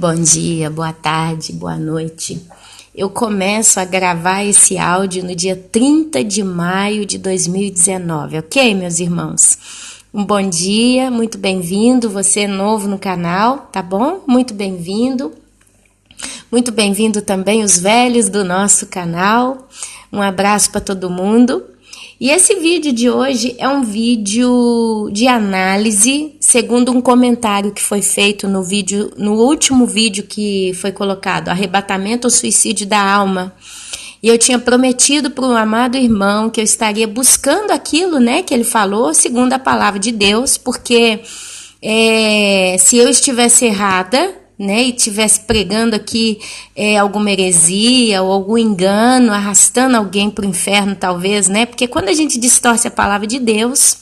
Bom dia, boa tarde, boa noite. Eu começo a gravar esse áudio no dia 30 de maio de 2019, ok, meus irmãos? Um bom dia, muito bem-vindo, você é novo no canal, tá bom? Muito bem-vindo. Muito bem-vindo também os velhos do nosso canal. Um abraço para todo mundo. E esse vídeo de hoje é um vídeo de análise, segundo um comentário que foi feito no último vídeo que foi colocado, Arrebatamento ou Suicídio da Alma. E eu tinha prometido para o amado irmão que eu estaria buscando aquilo, né, que ele falou, segundo a palavra de Deus, porque se eu estivesse errada, né, e estivesse pregando aqui alguma heresia ou algum engano, arrastando alguém para o inferno, talvez, né, porque quando a gente distorce a palavra de Deus,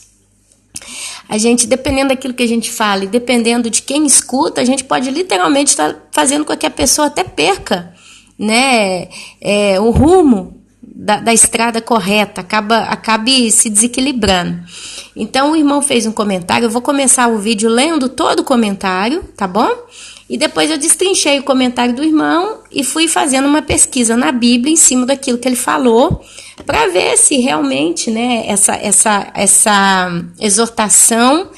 a gente, dependendo daquilo que a gente fala e dependendo de quem escuta, a gente pode literalmente estar fazendo com que a pessoa até perca, né, o rumo da estrada correta, acabe se desequilibrando. Então o irmão fez um comentário, eu vou começar o vídeo lendo todo o comentário, tá bom? E depois eu destrinchei o comentário do irmão e fui fazendo uma pesquisa na Bíblia em cima daquilo que ele falou, para ver se realmente, né, essa exortação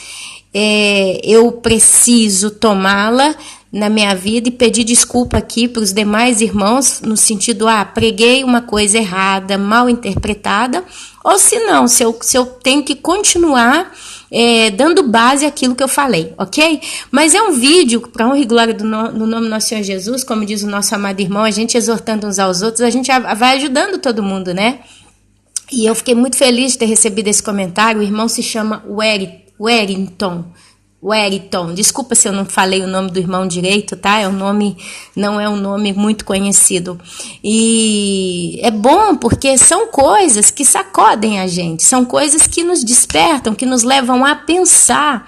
eu preciso tomá-la na minha vida e pedir desculpa aqui para os demais irmãos, no sentido, preguei uma coisa errada, mal interpretada, ou se não, se eu tenho que continuar dando base àquilo que eu falei, ok? Mas é um vídeo, para honra e glória no nome do nosso Senhor Jesus, como diz o nosso amado irmão, a gente exortando uns aos outros, a gente vai ajudando todo mundo, né? E eu fiquei muito feliz de ter recebido esse comentário. O irmão se chama Wellington, desculpa se eu não falei o nome do irmão direito, tá? Não é um nome muito conhecido. E é bom porque são coisas que sacodem a gente, são coisas que nos despertam, que nos levam a pensar.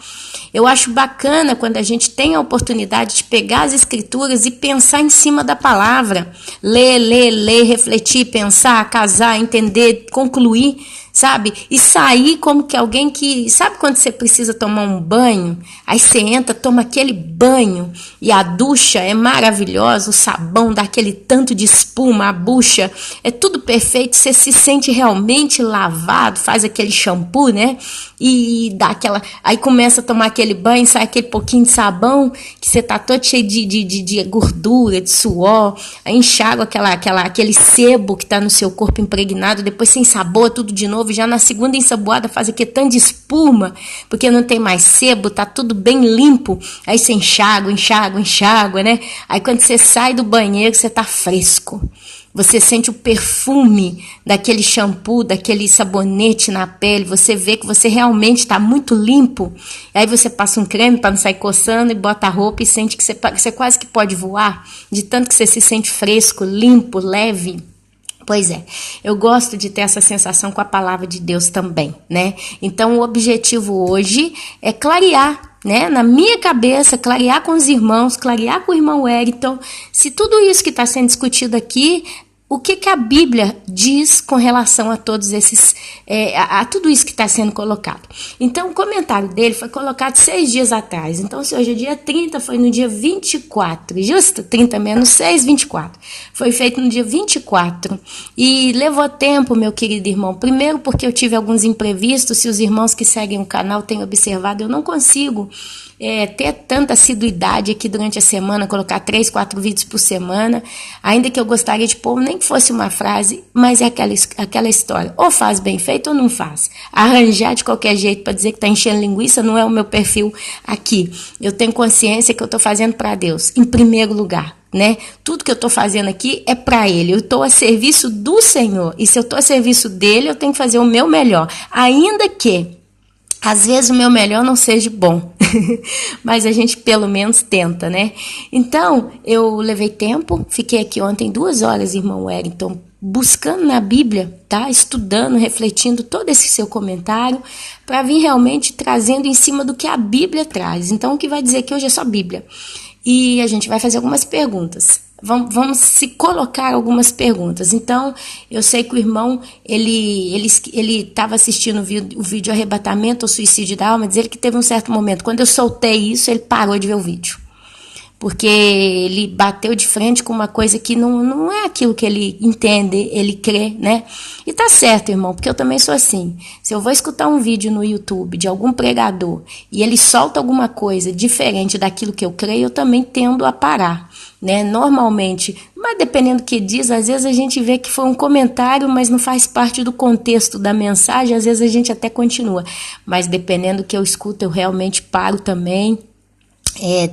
Eu acho bacana quando a gente tem a oportunidade de pegar as escrituras e pensar em cima da palavra. Ler, refletir, pensar, casar, entender, concluir, sabe? E sair como que alguém que... Sabe quando você precisa tomar um banho? Aí você entra, toma aquele banho e a ducha é maravilhosa, o sabão dá aquele tanto de espuma, a bucha é tudo perfeito, você se sente realmente lavado, faz aquele shampoo, né? E dá aquela... Aí começa a tomar aquele banho, sai aquele pouquinho de sabão, que você tá todo cheio de gordura, de suor, aí enxágua aquele sebo que tá no seu corpo impregnado, depois você ensaboa tudo de novo, já na segunda ensaboada faz aquele tanto de espuma, porque não tem mais sebo, tá tudo bem limpo, aí você enxágua, né? Aí quando você sai do banheiro, você tá fresco. Você sente o perfume daquele shampoo, daquele sabonete na pele, você vê que você realmente está muito limpo. Aí você passa um creme para não sair coçando e bota a roupa e sente que você quase que pode voar, de tanto que você se sente fresco, limpo, leve. Pois é, eu gosto de ter essa sensação com a palavra de Deus também, né? Então o objetivo hoje é clarear, né, na minha cabeça, clarear com os irmãos, clarear com o irmão Wellington, se tudo isso que está sendo discutido aqui, o que a Bíblia diz com relação a todos esses, a tudo isso que está sendo colocado. Então, o comentário dele foi colocado 6 dias atrás. Então, se hoje é dia 30, foi no dia 24, justo? 30 menos 6, 24. Foi feito no dia 24. E levou tempo, meu querido irmão. Primeiro, porque eu tive alguns imprevistos. Se os irmãos que seguem o canal têm observado, eu não consigo ter tanta assiduidade aqui durante a semana, colocar 3, 4 vídeos por semana, ainda que eu gostaria de pôr, nem que fosse uma frase, mas é aquela história, ou faz bem feito ou não faz. Arranjar de qualquer jeito para dizer que está enchendo linguiça não é o meu perfil aqui. Eu tenho consciência que eu estou fazendo para Deus, em primeiro lugar, né? Tudo que eu estou fazendo aqui é para Ele, eu estou a serviço do Senhor, e se eu estou a serviço dEle, eu tenho que fazer o meu melhor, ainda que às vezes o meu melhor não seja bom, mas a gente pelo menos tenta, né? Então, eu levei tempo, fiquei aqui ontem 2 horas, irmão Wellington, buscando na Bíblia, tá? Estudando, refletindo todo esse seu comentário, para vir realmente trazendo em cima do que a Bíblia traz. Então, o que vai dizer que hoje é só Bíblia. E a gente vai fazer algumas perguntas. Vamos se colocar algumas perguntas. Então, eu sei que o irmão, ele estava assistindo o vídeo Arrebatamento ou Suicídio da Alma, diz ele que teve um certo momento, quando eu soltei isso, ele parou de ver o vídeo. porque ele bateu de frente com uma coisa que não é aquilo que ele entende, ele crê, né? E tá certo, irmão, porque eu também sou assim. Se eu vou escutar um vídeo no YouTube de algum pregador e ele solta alguma coisa diferente daquilo que eu creio, eu também tendo a parar, né? Normalmente, mas dependendo do que diz, às vezes a gente vê que foi um comentário, mas não faz parte do contexto da mensagem, às vezes a gente até continua. Mas dependendo do que eu escuto, eu realmente paro também.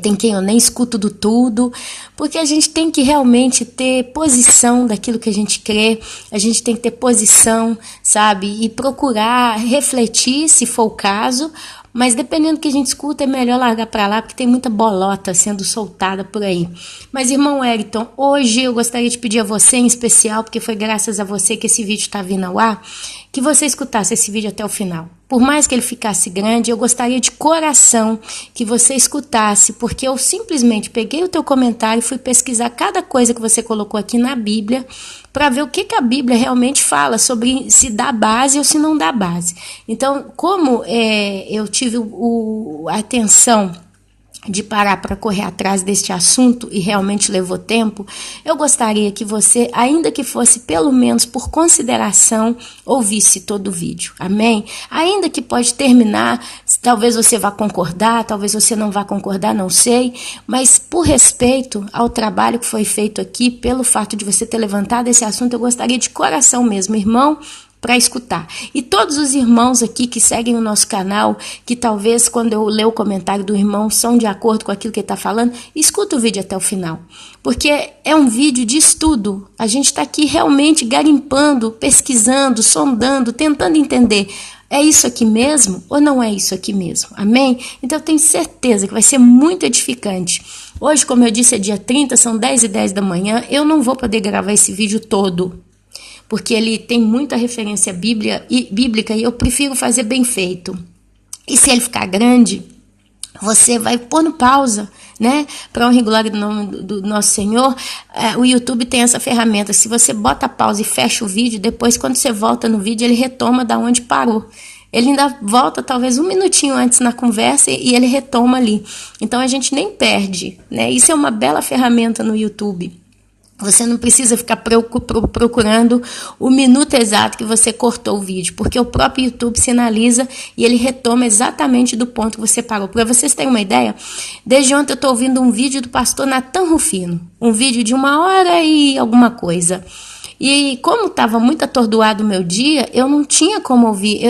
Tem quem eu nem escuto do tudo, porque a gente tem que realmente ter posição daquilo que a gente crê, a gente tem que ter posição, sabe, e procurar refletir se for o caso, mas dependendo do que a gente escuta é melhor largar para lá, porque tem muita bolota sendo soltada por aí. Mas irmão Wellington, hoje eu gostaria de pedir a você em especial, porque foi graças a você que esse vídeo está vindo ao ar, que você escutasse esse vídeo até o final. Por mais que ele ficasse grande, eu gostaria de coração que você escutasse, porque eu simplesmente peguei o teu comentário e fui pesquisar cada coisa que você colocou aqui na Bíblia, para ver o que a Bíblia realmente fala sobre se dá base ou se não dá base. Então, como eu tive a atenção de parar para correr atrás deste assunto e realmente levou tempo, eu gostaria que você, ainda que fosse pelo menos por consideração, ouvisse todo o vídeo, amém? Ainda que pode terminar, talvez você vá concordar, talvez você não vá concordar, não sei, mas por respeito ao trabalho que foi feito aqui, pelo fato de você ter levantado esse assunto, eu gostaria de coração mesmo, irmão, para escutar. E todos os irmãos aqui que seguem o nosso canal, que talvez quando eu ler o comentário do irmão são de acordo com aquilo que ele está falando, escuta o vídeo até o final. Porque é um vídeo de estudo. A gente está aqui realmente garimpando, pesquisando, sondando, tentando entender. É isso aqui mesmo ou não é isso aqui mesmo? Amém? Então eu tenho certeza que vai ser muito edificante. Hoje, como eu disse, é dia 30, são 10h10 da manhã. Eu não vou poder gravar esse vídeo todo, porque ele tem muita referência bíblica e eu prefiro fazer bem feito. E se ele ficar grande, você vai pôr no pausa, né? Para honra e glória do nome do nosso Senhor, o YouTube tem essa ferramenta. Se você bota a pausa e fecha o vídeo, depois quando você volta no vídeo, ele retoma da onde parou. Ele ainda volta talvez um minutinho antes na conversa e ele retoma ali. Então a gente nem perde, né? Isso é uma bela ferramenta no YouTube. Você não precisa ficar procurando o minuto exato que você cortou o vídeo, porque o próprio YouTube sinaliza e ele retoma exatamente do ponto que você parou. Para vocês terem uma ideia, desde ontem eu estou ouvindo um vídeo do pastor Nathan Rufino, um vídeo de 1h e alguma coisa. E como estava muito atordoado o meu dia, eu não tinha como ouvir.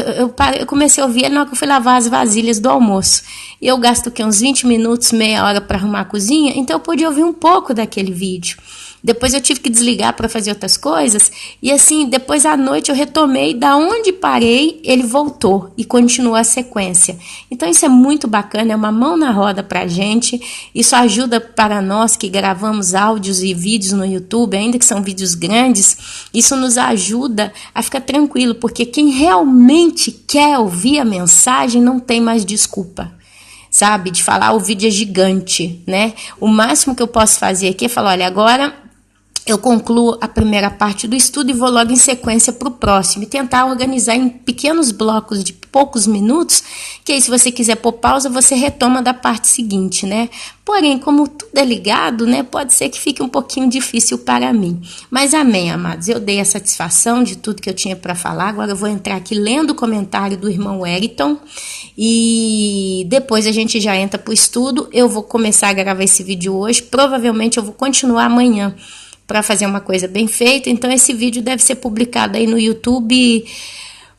Eu comecei a ouvir ele na hora que eu fui lavar as vasilhas do almoço. E eu gasto o quê? Uns 20 minutos, meia hora para arrumar a cozinha, então eu podia ouvir um pouco daquele vídeo. Depois eu tive que desligar para fazer outras coisas. E assim, depois à noite eu retomei. Da onde parei, ele voltou e continuou a sequência. Então isso é muito bacana, é uma mão na roda para a gente. Isso ajuda para nós que gravamos áudios e vídeos no YouTube, ainda que são vídeos grandes. Isso nos ajuda a ficar tranquilo, porque quem realmente quer ouvir a mensagem não tem mais desculpa. Sabe, de falar o vídeo é gigante, né? O máximo que eu posso fazer aqui é falar, olha, agora eu concluo a primeira parte do estudo e vou logo em sequência para o próximo. E tentar organizar em pequenos blocos de poucos minutos, que aí se você quiser pôr pausa, você retoma da parte seguinte, né? Porém, como tudo é ligado, né, pode ser que fique um pouquinho difícil para mim. Mas amém, amados. Eu dei a satisfação de tudo que eu tinha para falar. Agora eu vou entrar aqui lendo o comentário do irmão Wellington e depois a gente já entra para o estudo. Eu vou começar a gravar esse vídeo hoje. Provavelmente eu vou continuar amanhã para fazer uma coisa bem feita. Então esse vídeo deve ser publicado aí no YouTube.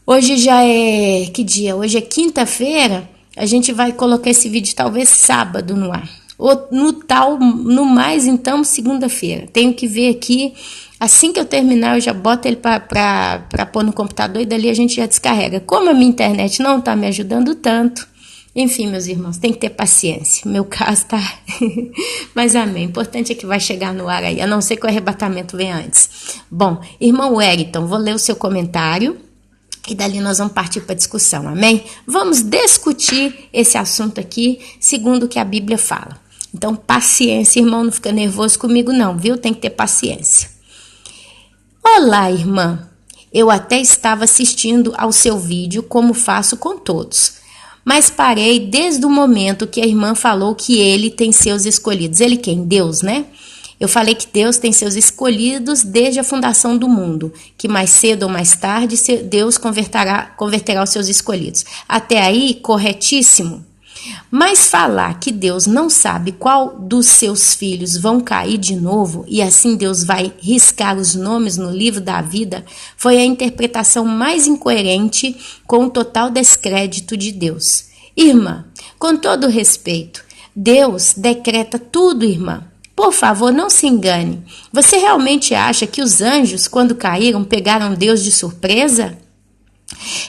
Hoje já é... que dia? Hoje é quinta-feira. A gente vai colocar esse vídeo talvez sábado no ar. Ou no mais, então, segunda-feira. Tenho que ver aqui. Assim que eu terminar, eu já boto ele para pôr no computador e dali a gente já descarrega. Como a minha internet não está me ajudando tanto, enfim, meus irmãos, tem que ter paciência. Meu caso tá... Mas amém. O importante é que vai chegar no ar aí, a não ser que o arrebatamento venha antes. Bom, irmão Wellington, vou ler o seu comentário e dali nós vamos partir para a discussão, amém? Vamos discutir esse assunto aqui, segundo o que a Bíblia fala. Então, paciência, irmão, não fica nervoso comigo não, viu? Tem que ter paciência. Olá, irmã. Eu até estava assistindo ao seu vídeo, como faço com todos. mas parei desde o momento que a irmã falou que ele tem seus escolhidos. Ele quem? Deus, né? Eu falei que Deus tem seus escolhidos desde a fundação do mundo, que mais cedo ou mais tarde Deus converterá os seus escolhidos. Até aí, corretíssimo. Mas falar que Deus não sabe qual dos seus filhos vão cair de novo e assim Deus vai riscar os nomes no livro da vida foi a interpretação mais incoerente com o total descrédito de Deus. Irmã, com todo respeito, Deus decreta tudo, irmã. Por favor, não se engane. Você realmente acha que os anjos, quando caíram, pegaram Deus de surpresa?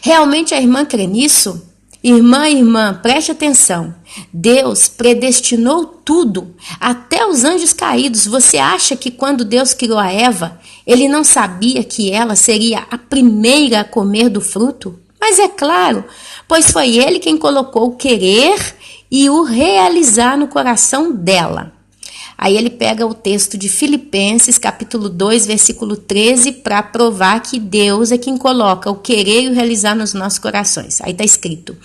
Realmente a irmã crê nisso? Irmã, preste atenção. Deus predestinou tudo, até os anjos caídos. Você acha que quando Deus criou a Eva, ele não sabia que ela seria a primeira a comer do fruto? Mas é claro, pois foi ele quem colocou o querer e o realizar no coração dela. Aí ele pega o texto de Filipenses, capítulo 2, versículo 13, para provar que Deus é quem coloca o querer e o realizar nos nossos corações. Aí está escrito: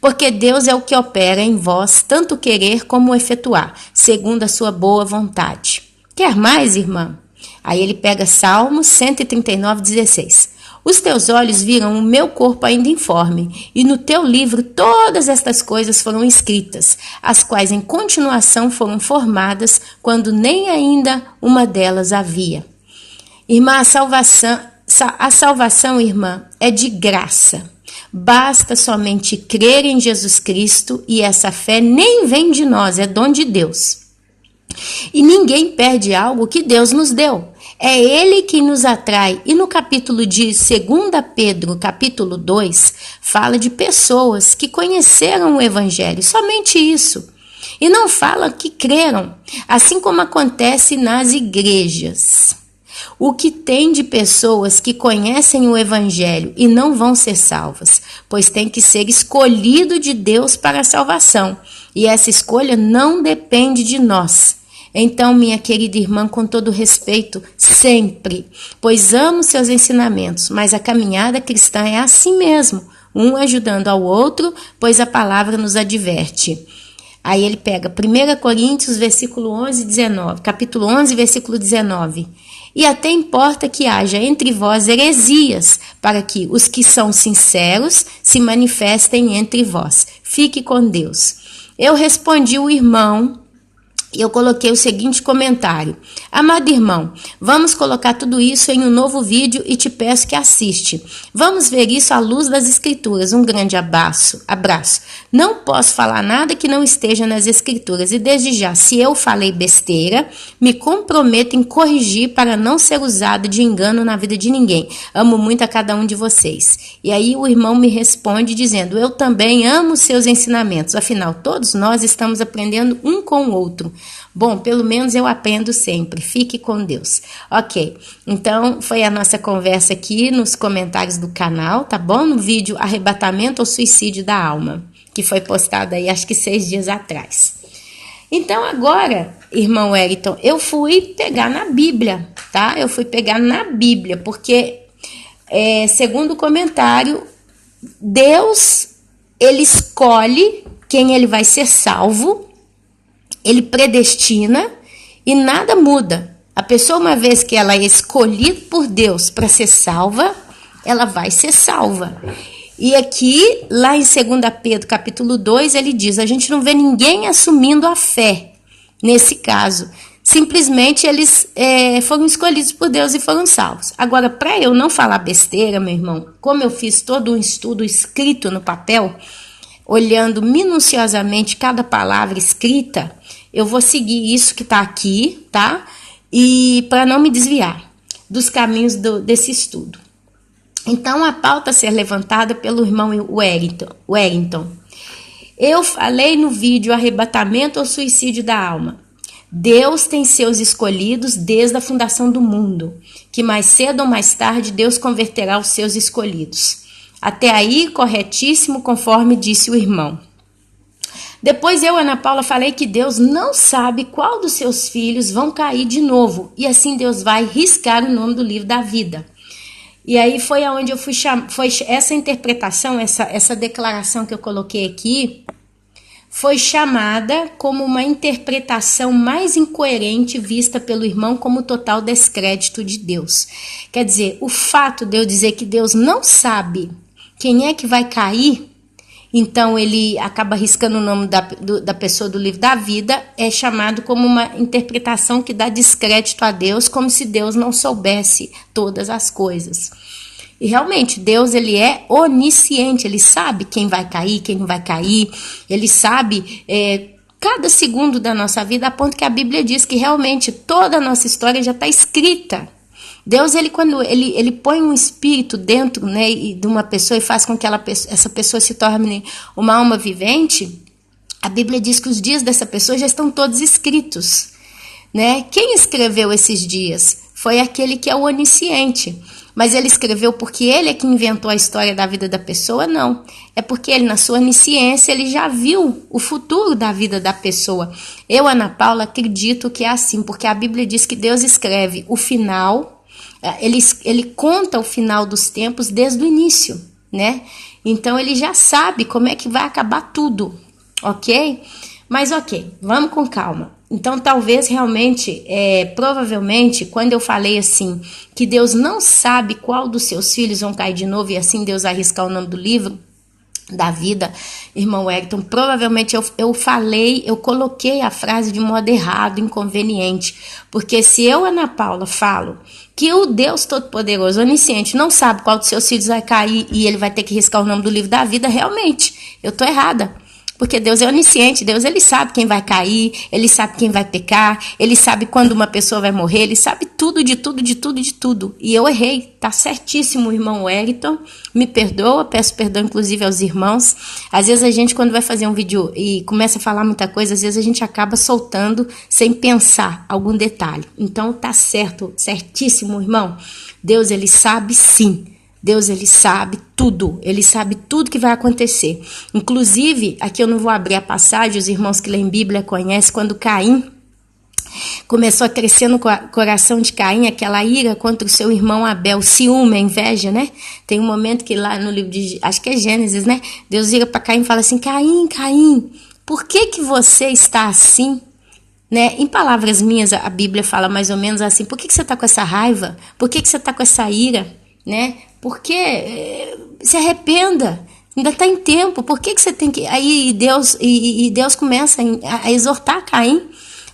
porque Deus é o que opera em vós, tanto o querer como o efetuar, segundo a sua boa vontade. Quer mais, irmã? Aí ele pega Salmos 139, 16. Os teus olhos viram o meu corpo ainda informe, e no teu livro todas estas coisas foram escritas, as quais em continuação foram formadas, quando nem ainda uma delas havia. Irmã, a salvação, irmã, é de graça. Basta somente crer em Jesus Cristo, e essa fé nem vem de nós, é dom de Deus. E ninguém perde algo que Deus nos deu. É Ele que nos atrai. E no capítulo de 2 Pedro, capítulo 2, fala de pessoas que conheceram o Evangelho, somente isso. E não fala que creram, assim como acontece nas igrejas. O que tem de pessoas que conhecem o Evangelho e não vão ser salvas, pois tem que ser escolhido de Deus para a salvação. E essa escolha não depende de nós. Então, minha querida irmã, com todo respeito, sempre, pois amo seus ensinamentos, mas a caminhada cristã é assim mesmo, um ajudando ao outro, pois a palavra nos adverte. Aí ele pega 1 Coríntios, versículo 11 e 19, capítulo 11, versículo 19. E até importa que haja entre vós heresias, para que os que são sinceros se manifestem entre vós. Fique com Deus. Eu respondi o irmão, e eu coloquei o seguinte comentário: amado irmão, vamos colocar tudo isso em um novo vídeo e te peço que assiste. Vamos ver isso à luz das escrituras. Um grande abraço. Não posso falar nada que não esteja nas escrituras e desde já, se eu falei besteira, me comprometo em corrigir para não ser usado de engano na vida de ninguém. Amo muito a cada um de vocês. E aí o irmão me responde dizendo: eu também amo seus ensinamentos, afinal todos nós estamos aprendendo um com o outro. Bom, pelo menos eu aprendo sempre. Fique com Deus. Ok, então foi a nossa conversa aqui nos comentários do canal, tá bom? No vídeo Arrebatamento ou Suicídio da Alma, que foi postado aí acho que 6 dias atrás. Então agora, irmão Wellington, eu fui pegar na Bíblia, tá? Eu fui pegar na Bíblia, porque segundo o comentário, Deus, ele escolhe quem ele vai ser salvo. Ele predestina e nada muda. A pessoa, uma vez que ela é escolhida por Deus para ser salva, ela vai ser salva. E aqui, lá em 2 Pedro, capítulo 2, ele diz: a gente não vê ninguém assumindo a fé nesse caso. Simplesmente eles foram escolhidos por Deus e foram salvos. Agora, para eu não falar besteira, meu irmão, como eu fiz todo um estudo escrito no papel, olhando minuciosamente cada palavra escrita, eu vou seguir isso que está aqui, tá? E para não me desviar dos caminhos desse estudo. Então, a pauta a ser levantada pelo irmão Wellington. Eu falei no vídeo Arrebatamento ou Suicídio da Alma. Deus tem seus escolhidos desde a fundação do mundo, que mais cedo ou mais tarde Deus converterá os seus escolhidos. Até aí, corretíssimo, conforme disse o irmão. Depois eu, Ana Paula, falei que Deus não sabe qual dos seus filhos vão cair de novo. E assim Deus vai riscar o nome do livro da vida. E aí foi aonde eu foi essa interpretação, essa declaração que eu coloquei aqui, foi chamada como uma interpretação mais incoerente vista pelo irmão como total descrédito de Deus. Quer dizer, o fato de eu dizer que Deus não sabe quem é que vai cair, então ele acaba riscando o nome da pessoa do livro da vida, é chamado como uma interpretação que dá descrédito a Deus, como se Deus não soubesse todas as coisas. E realmente, Deus, ele é onisciente, ele sabe quem vai cair, quem não vai cair, ele sabe cada segundo da nossa vida, a ponto que a Bíblia diz que realmente toda a nossa história já está escrita. Deus, ele, quando ele põe um espírito dentro, né, de uma pessoa e faz com que essa pessoa se torne uma alma vivente, a Bíblia diz que os dias dessa pessoa já estão todos escritos, né? Quem escreveu esses dias? Foi aquele que é o onisciente. Mas ele escreveu porque ele é que inventou a história da vida da pessoa? Não. É porque ele, na sua onisciência, ele já viu o futuro da vida da pessoa. Eu, Ana Paula, acredito que é assim, porque a Bíblia diz que Deus escreve o final, ele conta o final dos tempos desde o início, né? Então, ele já sabe como é que vai acabar tudo, ok? Mas ok, vamos com calma. Então, talvez realmente, provavelmente, quando eu falei assim, que Deus não sabe qual dos seus filhos vão cair de novo e assim Deus vai arriscar o nome do livro da vida, irmão Wellington, provavelmente eu coloquei a frase de modo errado, inconveniente, porque se eu, Ana Paula, falo que o Deus Todo-Poderoso, onisciente, não sabe qual dos seus filhos vai cair e ele vai ter que riscar o nome do livro da vida, realmente, eu tô errada. Porque Deus é onisciente, Deus ele sabe quem vai cair, ele sabe quem vai pecar, ele sabe quando uma pessoa vai morrer, ele sabe tudo, de tudo, de tudo, de tudo. E eu errei, tá certíssimo, irmão Wellington, me perdoa, peço perdão inclusive aos irmãos. Às vezes a gente, quando vai fazer um vídeo e começa a falar muita coisa, às vezes a gente acaba soltando sem pensar algum detalhe. Então tá certo, certíssimo, irmão. Deus ele sabe sim. Deus, ele sabe tudo que vai acontecer. Inclusive, aqui eu não vou abrir a passagem, os irmãos que leem Bíblia conhecem, quando Caim começou a crescer no coração de Caim, aquela ira contra o seu irmão Abel, ciúme, a inveja, né? Tem um momento que lá no livro de, acho que é Gênesis, né? Deus vira para Caim e fala assim, Caim, por que você está assim? Né? Em palavras minhas, a Bíblia fala mais ou menos assim, por que você está com essa raiva? Por que você está com essa ira? Né? Porque se arrependa, ainda está em tempo, por que você tem que... Aí Deus começa a exortar Caim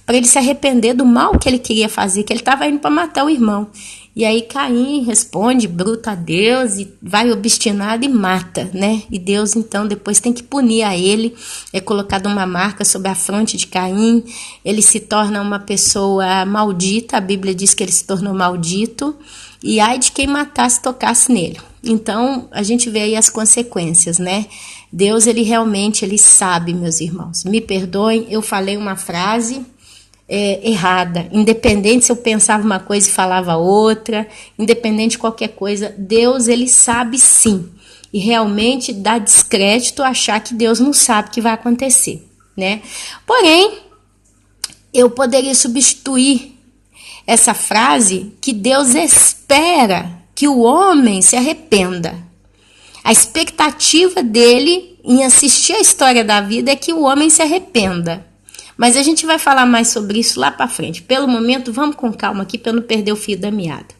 para ele se arrepender do mal que ele queria fazer, que ele estava indo para matar o irmão. E aí Caim responde bruto a Deus e vai obstinado e mata, né? E Deus então depois tem que punir a ele, é colocado uma marca sobre a fronte de Caim, ele se torna uma pessoa maldita, a Bíblia diz que ele se tornou maldito, e ai de quem matasse, tocasse nele. Então, a gente vê aí as consequências, né? Deus, ele realmente, ele sabe, meus irmãos. Me perdoem, eu falei uma frase errada. Independente se eu pensava uma coisa e falava outra, independente de qualquer coisa, Deus, ele sabe sim. E realmente dá descrédito achar que Deus não sabe o que vai acontecer, né? Porém, eu poderia substituir essa frase que Deus espera que o homem se arrependa. A expectativa dele em assistir a história da vida é que o homem se arrependa. Mas a gente vai falar mais sobre isso lá para frente. Pelo momento, vamos com calma aqui para não perder o fio da meada.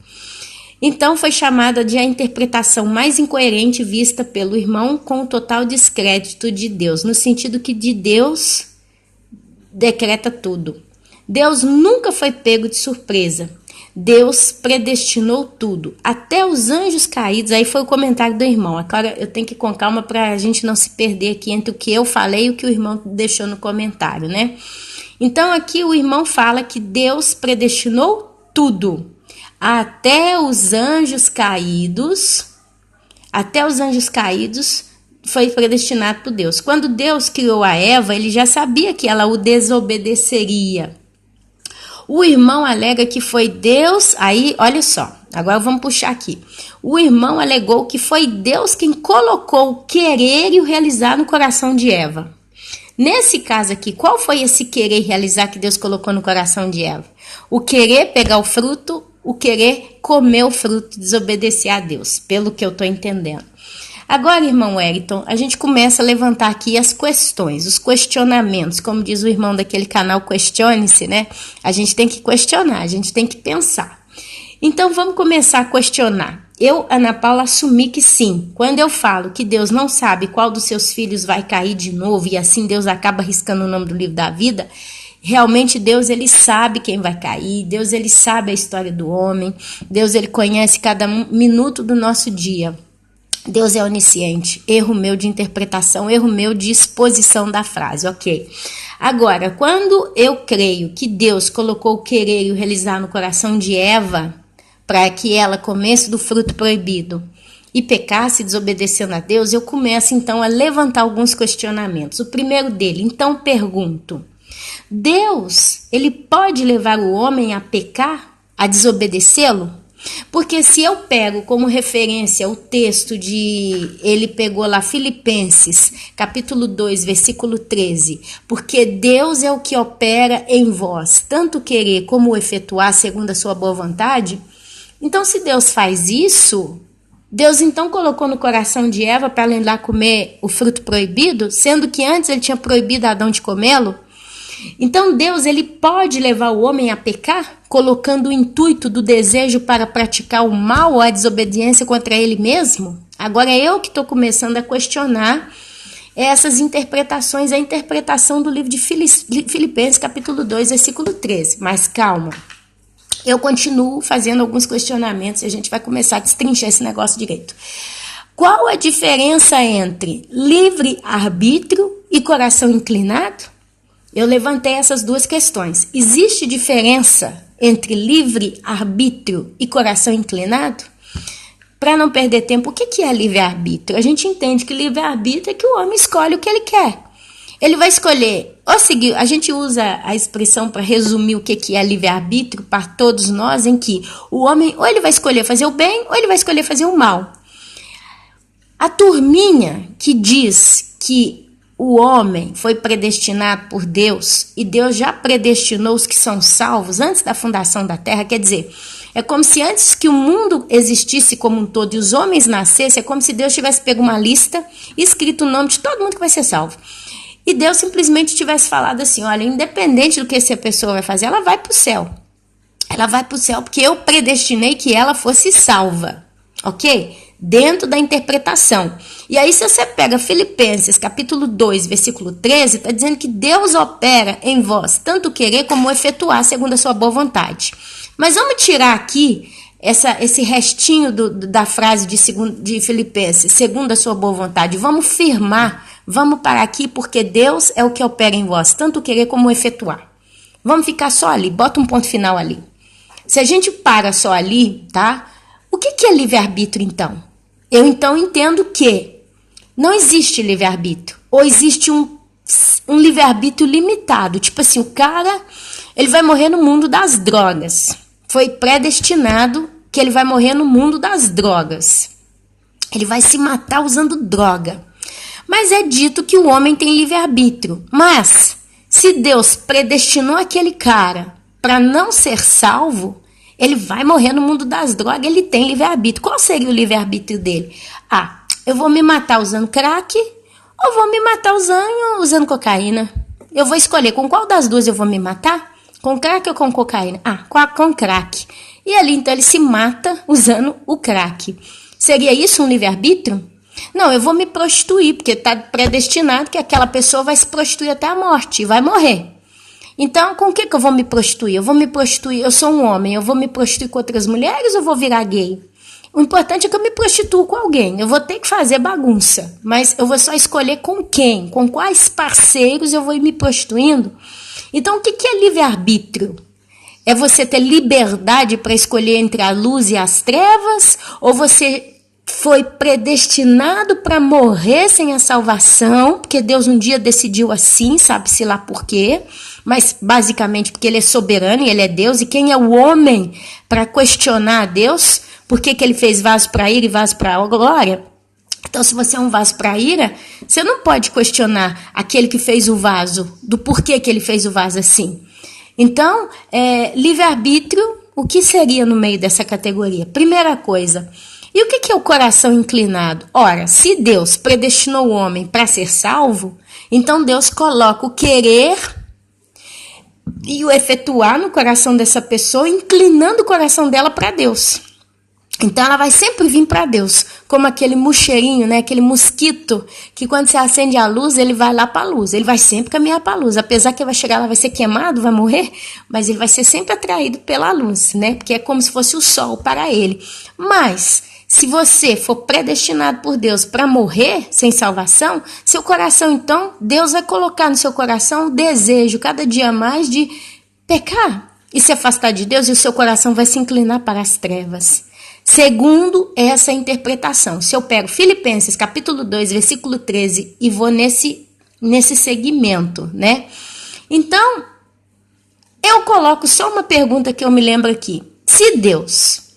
Então, foi chamada de a interpretação mais incoerente vista pelo irmão com o total descrédito de Deus, no sentido que de Deus decreta tudo. Deus nunca foi pego de surpresa. Deus predestinou tudo, até os anjos caídos. Aí foi o comentário do irmão. Agora eu tenho que ir com calma para a gente não se perder aqui entre o que eu falei e o que o irmão deixou no comentário, né? Então aqui o irmão fala que Deus predestinou tudo, até os anjos caídos. Até os anjos caídos foi predestinado por Deus. Quando Deus criou a Eva, ele já sabia que ela o desobedeceria. O irmão alega que foi Deus, aí olha só, agora vamos puxar aqui. O irmão alegou que foi Deus quem colocou o querer e o realizar no coração de Eva. Nesse caso aqui, qual foi esse querer e realizar que Deus colocou no coração de Eva? O querer pegar o fruto o querer comer o fruto, desobedecer a Deus, pelo que eu estou entendendo. Agora, irmão Wellington, a gente começa a levantar aqui as questões, os questionamentos, como diz o irmão daquele canal Questione-se, né? A gente tem que questionar, a gente tem que pensar. Então, vamos começar a questionar. Eu, Ana Paula, assumi que sim. Quando eu falo que Deus não sabe qual dos seus filhos vai cair de novo e assim Deus acaba riscando o nome do livro da vida, realmente Deus, ele sabe quem vai cair, Deus, ele sabe a história do homem, Deus, ele conhece cada minuto do nosso dia. Deus é onisciente. Erro meu de interpretação, erro meu de exposição da frase, ok? Agora, quando eu creio que Deus colocou o querer e o realizar no coração de Eva para que ela comesse do fruto proibido e pecasse desobedecendo a Deus, eu começo então a levantar alguns questionamentos. O primeiro dele, então pergunto, Deus, ele pode levar o homem a pecar, a desobedecê-lo? Porque se eu pego como referência o texto ele pegou lá Filipenses, capítulo 2, versículo 13, porque Deus é o que opera em vós, tanto querer como efetuar segundo a sua boa vontade. Então, se Deus faz isso, Deus então colocou no coração de Eva para ela ir lá comer o fruto proibido, sendo que antes ele tinha proibido Adão de comê-lo. Então Deus, ele pode levar o homem a pecar, colocando o intuito do desejo para praticar o mal ou a desobediência contra ele mesmo? Agora é eu que estou começando a questionar essas interpretações, a interpretação do livro de Filipenses, capítulo 2, versículo 13. Mas calma, eu continuo fazendo alguns questionamentos e a gente vai começar a destrinchar esse negócio direito. Qual a diferença entre livre-arbítrio e coração inclinado? Eu levantei essas duas questões. Existe diferença entre livre-arbítrio e coração inclinado? Para não perder tempo, o que é livre-arbítrio? A gente entende que livre-arbítrio é que o homem escolhe o que ele quer. Ele vai escolher, ou seguir, a gente usa a expressão para resumir o que é livre-arbítrio para todos nós, em que o homem ou ele vai escolher fazer o bem ou ele vai escolher fazer o mal. A turminha que diz que o homem foi predestinado por Deus e Deus já predestinou os que são salvos antes da fundação da terra. Quer dizer, é como se antes que o mundo existisse como um todo e os homens nascessem, é como se Deus tivesse pego uma lista e escrito o nome de todo mundo que vai ser salvo. E Deus simplesmente tivesse falado assim, olha, independente do que essa pessoa vai fazer, ela vai para o céu. Ela vai para o céu porque eu predestinei que ela fosse salva, ok? Dentro da interpretação. E aí, se você pega Filipenses, capítulo 2, versículo 13, está dizendo que Deus opera em vós, tanto querer como efetuar, segundo a sua boa vontade. Mas vamos tirar aqui esse restinho da frase de Filipenses, segundo a sua boa vontade. Vamos firmar, vamos parar aqui, porque Deus é o que opera em vós, tanto querer como efetuar. Vamos ficar só ali, bota um ponto final ali. Se a gente para só ali, tá? O que é livre-arbítrio, então? Eu, então, entendo que não existe livre-arbítrio. Ou existe um livre-arbítrio limitado. Tipo assim, o cara, ele vai morrer no mundo das drogas. Foi predestinado que ele vai morrer no mundo das drogas. Ele vai se matar usando droga. Mas é dito que o homem tem livre-arbítrio. Mas, se Deus predestinou aquele cara para não ser salvo, ele vai morrer no mundo das drogas, ele tem livre-arbítrio. Qual seria o livre-arbítrio dele? Ah, eu vou me matar usando crack ou vou me matar usando cocaína? Eu vou escolher com qual das duas eu vou me matar? Com crack ou com cocaína? Ah, com crack. E ali, então, ele se mata usando o crack. Seria isso um livre-arbítrio? Não, eu vou me prostituir, porque está predestinado que aquela pessoa vai se prostituir até a morte e vai morrer. Então, com o que eu vou me prostituir? Eu vou me prostituir, eu sou um homem, eu vou me prostituir com outras mulheres ou vou virar gay? O importante é que eu me prostituo com alguém. Eu vou ter que fazer bagunça, mas eu vou só escolher com quem, com quais parceiros eu vou ir me prostituindo. Então, o que é livre-arbítrio? É você ter liberdade para escolher entre a luz e as trevas? Ou você foi predestinado para morrer sem a salvação, porque Deus um dia decidiu assim, sabe-se lá por quê, mas basicamente porque ele é soberano e ele é Deus, e quem é o homem para questionar a Deus? Por que ele fez vaso para ira e vaso para glória? Então, se você é um vaso para ira, você não pode questionar aquele que fez o vaso, do porquê que ele fez o vaso assim. Então, livre-arbítrio, o que seria no meio dessa categoria? Primeira coisa, e o que é o coração inclinado? Ora, se Deus predestinou o homem para ser salvo, então Deus coloca o querer e o efetuar no coração dessa pessoa, inclinando o coração dela para Deus. Então ela vai sempre vir para Deus, como aquele mocheirinho, né? Aquele mosquito que quando você acende a luz, ele vai lá para a luz. Ele vai sempre caminhar para a luz, apesar que vai chegar lá, vai ser queimado, vai morrer, mas ele vai ser sempre atraído pela luz, né? Porque é como se fosse o sol para ele. Mas se você for predestinado por Deus para morrer sem salvação, seu coração, então, Deus vai colocar no seu coração o desejo cada dia mais de pecar e se afastar de Deus, e o seu coração vai se inclinar para as trevas. Segundo essa interpretação, se eu pego Filipenses capítulo 2, versículo 13 e vou nesse segmento, né? Então, eu coloco só uma pergunta que eu me lembro aqui. Se Deus,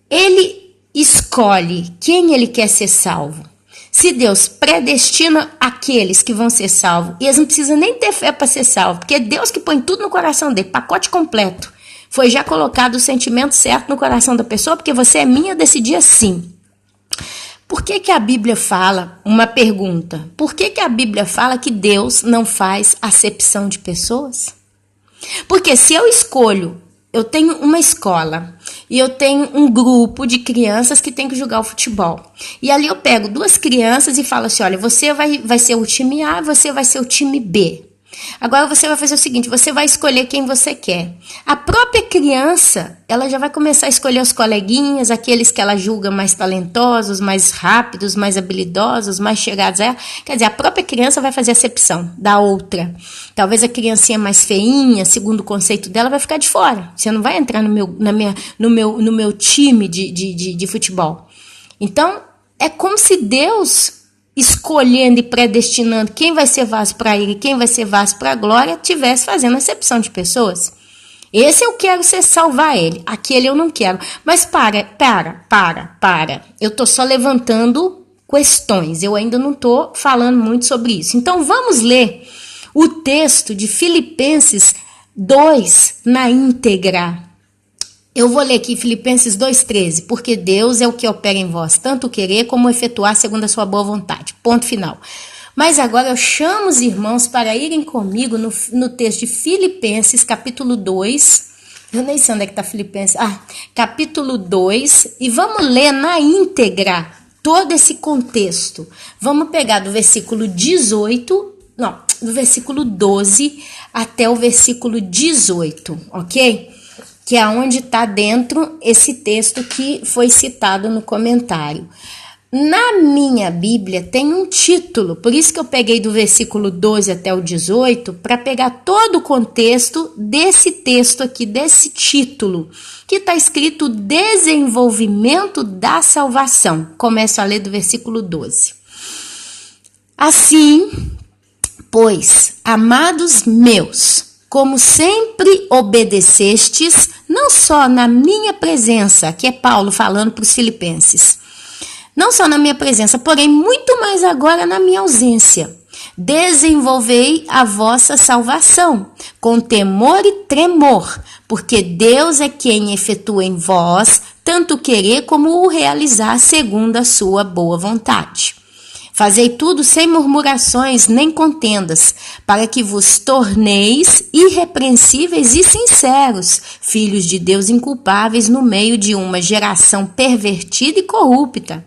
ele escolhe quem ele quer ser salvo, se Deus predestina aqueles que vão ser salvos, e eles não precisam nem ter fé para ser salvos, porque é Deus que põe tudo no coração dele, pacote completo. Foi já colocado o sentimento certo no coração da pessoa, porque você é minha, eu decidi assim. Por que a Bíblia fala, uma pergunta, por que a Bíblia fala que Deus não faz acepção de pessoas? Porque se eu escolho, eu tenho uma escola e eu tenho um grupo de crianças que tem que jogar o futebol. E ali eu pego duas crianças e falo assim, olha, você vai ser o time A e você vai ser o time B. Agora você vai fazer o seguinte, você vai escolher quem você quer. A própria criança, ela já vai começar a escolher os coleguinhas, aqueles que ela julga mais talentosos, mais rápidos, mais habilidosos, mais chegados a ela. Quer dizer, a própria criança vai fazer acepção da outra. Talvez a criancinha mais feinha, segundo o conceito dela, vai ficar de fora. Você não vai entrar no meu time de futebol. Então, é como se Deus, escolhendo e predestinando quem vai ser vaso para ele e quem vai ser vaso para a glória, tivesse fazendo acepção de pessoas. Esse eu quero ser salvar ele, aquele eu não quero. Mas para. Eu estou só levantando questões, eu ainda não estou falando muito sobre isso. Então vamos ler o texto de Filipenses 2 na íntegra. Eu vou ler aqui Filipenses 2,13, porque Deus é o que opera em vós, tanto querer como efetuar segundo a sua boa vontade. Ponto final. Mas agora eu chamo os irmãos para irem comigo no texto de Filipenses, capítulo 2. Eu nem sei onde é que está Filipenses. Capítulo 2. E vamos ler na íntegra todo esse contexto. Vamos pegar do versículo 12 até o versículo 18, ok? Que é onde está dentro esse texto que foi citado no comentário. Na minha Bíblia tem um título, por isso que eu peguei do versículo 12 até o 18, para pegar todo o contexto desse texto aqui, desse título, que está escrito Desenvolvimento da Salvação. Começo a ler do versículo 12. Assim, pois, amados meus, como sempre obedecestes, não só na minha presença, que é Paulo falando para os filipenses, não só na minha presença, porém muito mais agora na minha ausência. Desenvolvei a vossa salvação com temor e tremor, porque Deus é quem efetua em vós tanto querer como o realizar segundo a sua boa vontade. Fazei tudo sem murmurações nem contendas, para que vos torneis irrepreensíveis e sinceros, filhos de Deus inculpáveis no meio de uma geração pervertida e corrupta,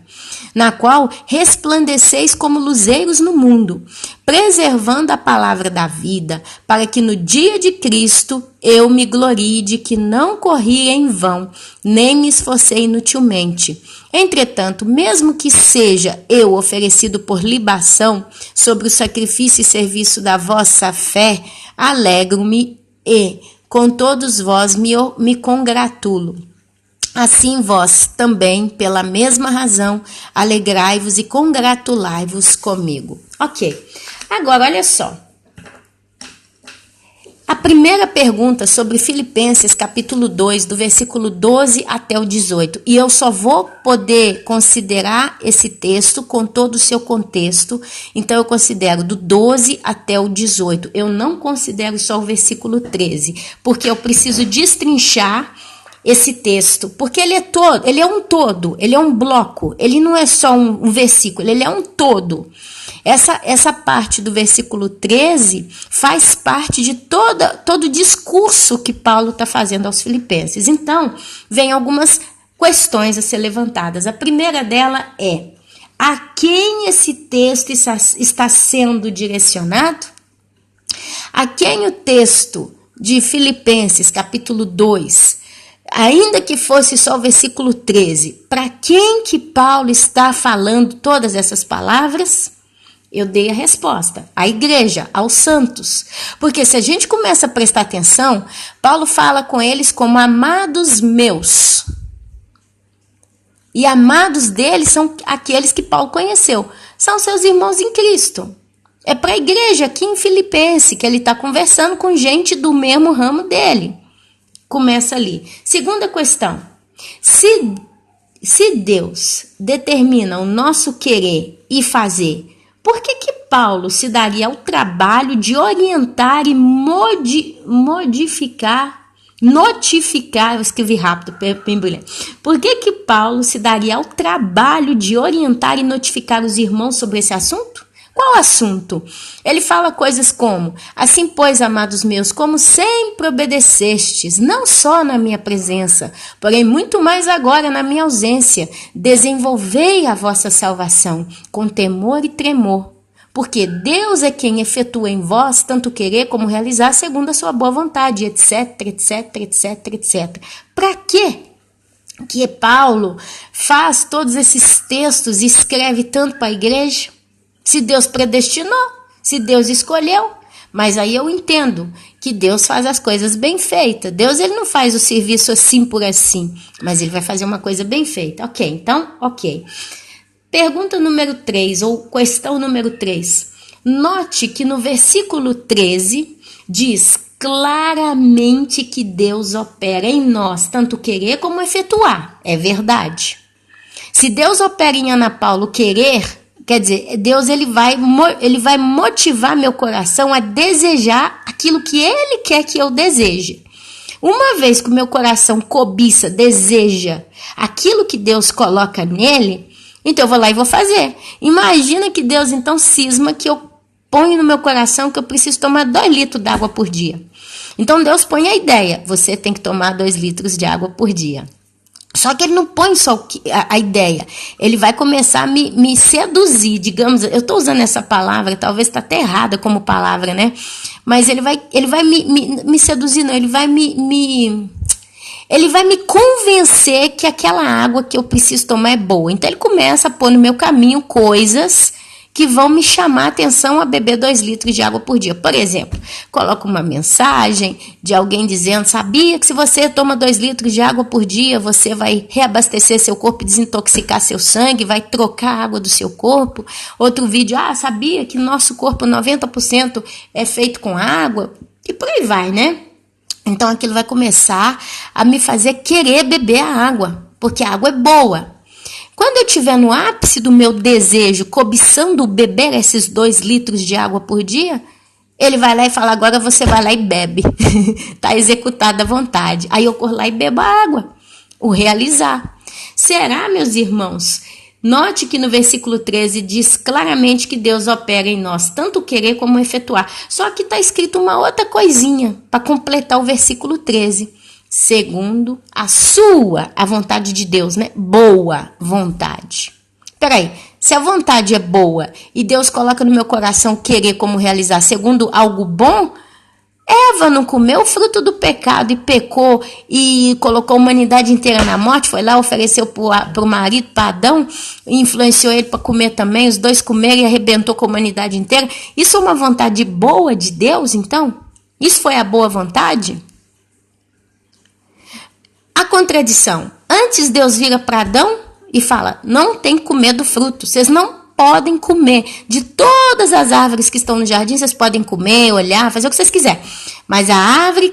na qual resplandeceis como luzeiros no mundo, preservando a palavra da vida, para que no dia de Cristo eu me glorie de que não corri em vão, nem me esforcei inutilmente. Entretanto, mesmo que seja eu oferecido por libação sobre o sacrifício e serviço da vossa fé, alegro-me e, com todos vós, me congratulo. Assim vós também, pela mesma razão, alegrai-vos e congratulai-vos comigo. Ok, agora olha só. A primeira pergunta sobre Filipenses capítulo 2, do versículo 12 até o 18. E eu só vou poder considerar esse texto com todo o seu contexto. Então eu considero do 12 até o 18. Eu não considero só o versículo 13, porque eu preciso destrinchar esse texto, porque ele é todo, ele é um todo, ele é um bloco, ele não é só um versículo, ele é um todo. Essa parte do versículo 13 faz parte de todo o discurso que Paulo está fazendo aos filipenses. Então, vem algumas questões a ser levantadas. A primeira dela é: a quem esse texto está sendo direcionado? A quem o texto de Filipenses, capítulo 2, ainda que fosse só o versículo 13, para quem que Paulo está falando todas essas palavras? Eu dei a resposta: à igreja, aos santos. Porque se a gente começa a prestar atenção, Paulo fala com eles como amados meus. E amados deles são aqueles que Paulo conheceu. São seus irmãos em Cristo. É para a igreja aqui em Filipenses que ele está conversando com gente do mesmo ramo dele. Começa ali. Segunda questão. Se Deus determina o nosso querer e fazer, por que Paulo se daria ao trabalho de orientar e notificar, eu escrevi rápido, por que Paulo se daria ao trabalho de orientar e notificar os irmãos sobre esse assunto? Qual assunto? Ele fala coisas como: assim, pois, amados meus, como sempre obedecestes, não só na minha presença, porém muito mais agora na minha ausência, desenvolvei a vossa salvação com temor e tremor, porque Deus é quem efetua em vós tanto querer como realizar segundo a sua boa vontade, etc, etc, etc, etc. Para quê que Paulo faz todos esses textos e escreve tanto para a igreja? Se Deus predestinou, se Deus escolheu, mas aí eu entendo que Deus faz as coisas bem feitas. Deus, ele não faz o serviço assim por assim, mas ele vai fazer uma coisa bem feita. Ok, então, ok. Pergunta número 3, ou questão número 3. Note que no versículo 13 diz claramente que Deus opera em nós, tanto querer como efetuar. É verdade. Se Deus opera em Ana Paula querer, quer dizer, Deus ele vai motivar meu coração a desejar aquilo que Ele quer que eu deseje. Uma vez que o meu coração cobiça, deseja aquilo que Deus coloca nele, então eu vou lá e vou fazer. Imagina que Deus então cisma que eu ponho no meu coração que eu preciso tomar 2 litros de água por dia. Então Deus põe a ideia: você tem que tomar 2 litros de água por dia. Só que ele não põe só a ideia, ele vai começar a me seduzir, digamos, eu estou usando essa palavra, talvez está até errada como palavra, né? Mas ele vai me seduzir, não, ele vai me convencer que aquela água que eu preciso tomar é boa. Então ele começa a pôr no meu caminho coisas que vão me chamar a atenção a beber 2 litros de água por dia. Por exemplo, coloca uma mensagem de alguém dizendo: sabia que se você toma 2 litros de água por dia, você vai reabastecer seu corpo e desintoxicar seu sangue, vai trocar a água do seu corpo. Outro vídeo: sabia que nosso corpo 90% é feito com água? E por aí vai, né? Então aquilo vai começar a me fazer querer beber a água, porque a água é boa. Quando eu estiver no ápice do meu desejo, cobiçando beber esses 2 litros de água por dia, ele vai lá e fala: agora você vai lá e bebe. Está executada a vontade. Aí eu corro lá e bebo a água. O realizar. Será, meus irmãos? Note que no versículo 13 diz claramente que Deus opera em nós, tanto querer como efetuar. Só que está escrito uma outra coisinha para completar o versículo 13. Segundo a vontade de Deus, né? Boa vontade. Peraí, se a vontade é boa e Deus coloca no meu coração querer como realizar segundo algo bom, Eva não comeu o fruto do pecado e pecou e colocou a humanidade inteira na morte, foi lá, ofereceu para o marido, para Adão, influenciou ele para comer também, os dois comeram e arrebentou com a humanidade inteira. Isso é uma vontade boa de Deus, então? Isso foi a boa vontade? A contradição. Antes Deus vira para Adão e fala: não tem que comer do fruto, vocês não podem comer. De todas as árvores que estão no jardim, vocês podem comer, olhar, fazer o que vocês quiserem. Mas a árvore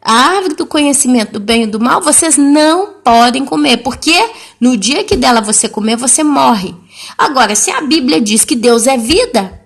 a árvore do conhecimento do bem e do mal, vocês não podem comer, porque no dia que dela você comer, você morre. Agora, se a Bíblia diz que Deus é vida,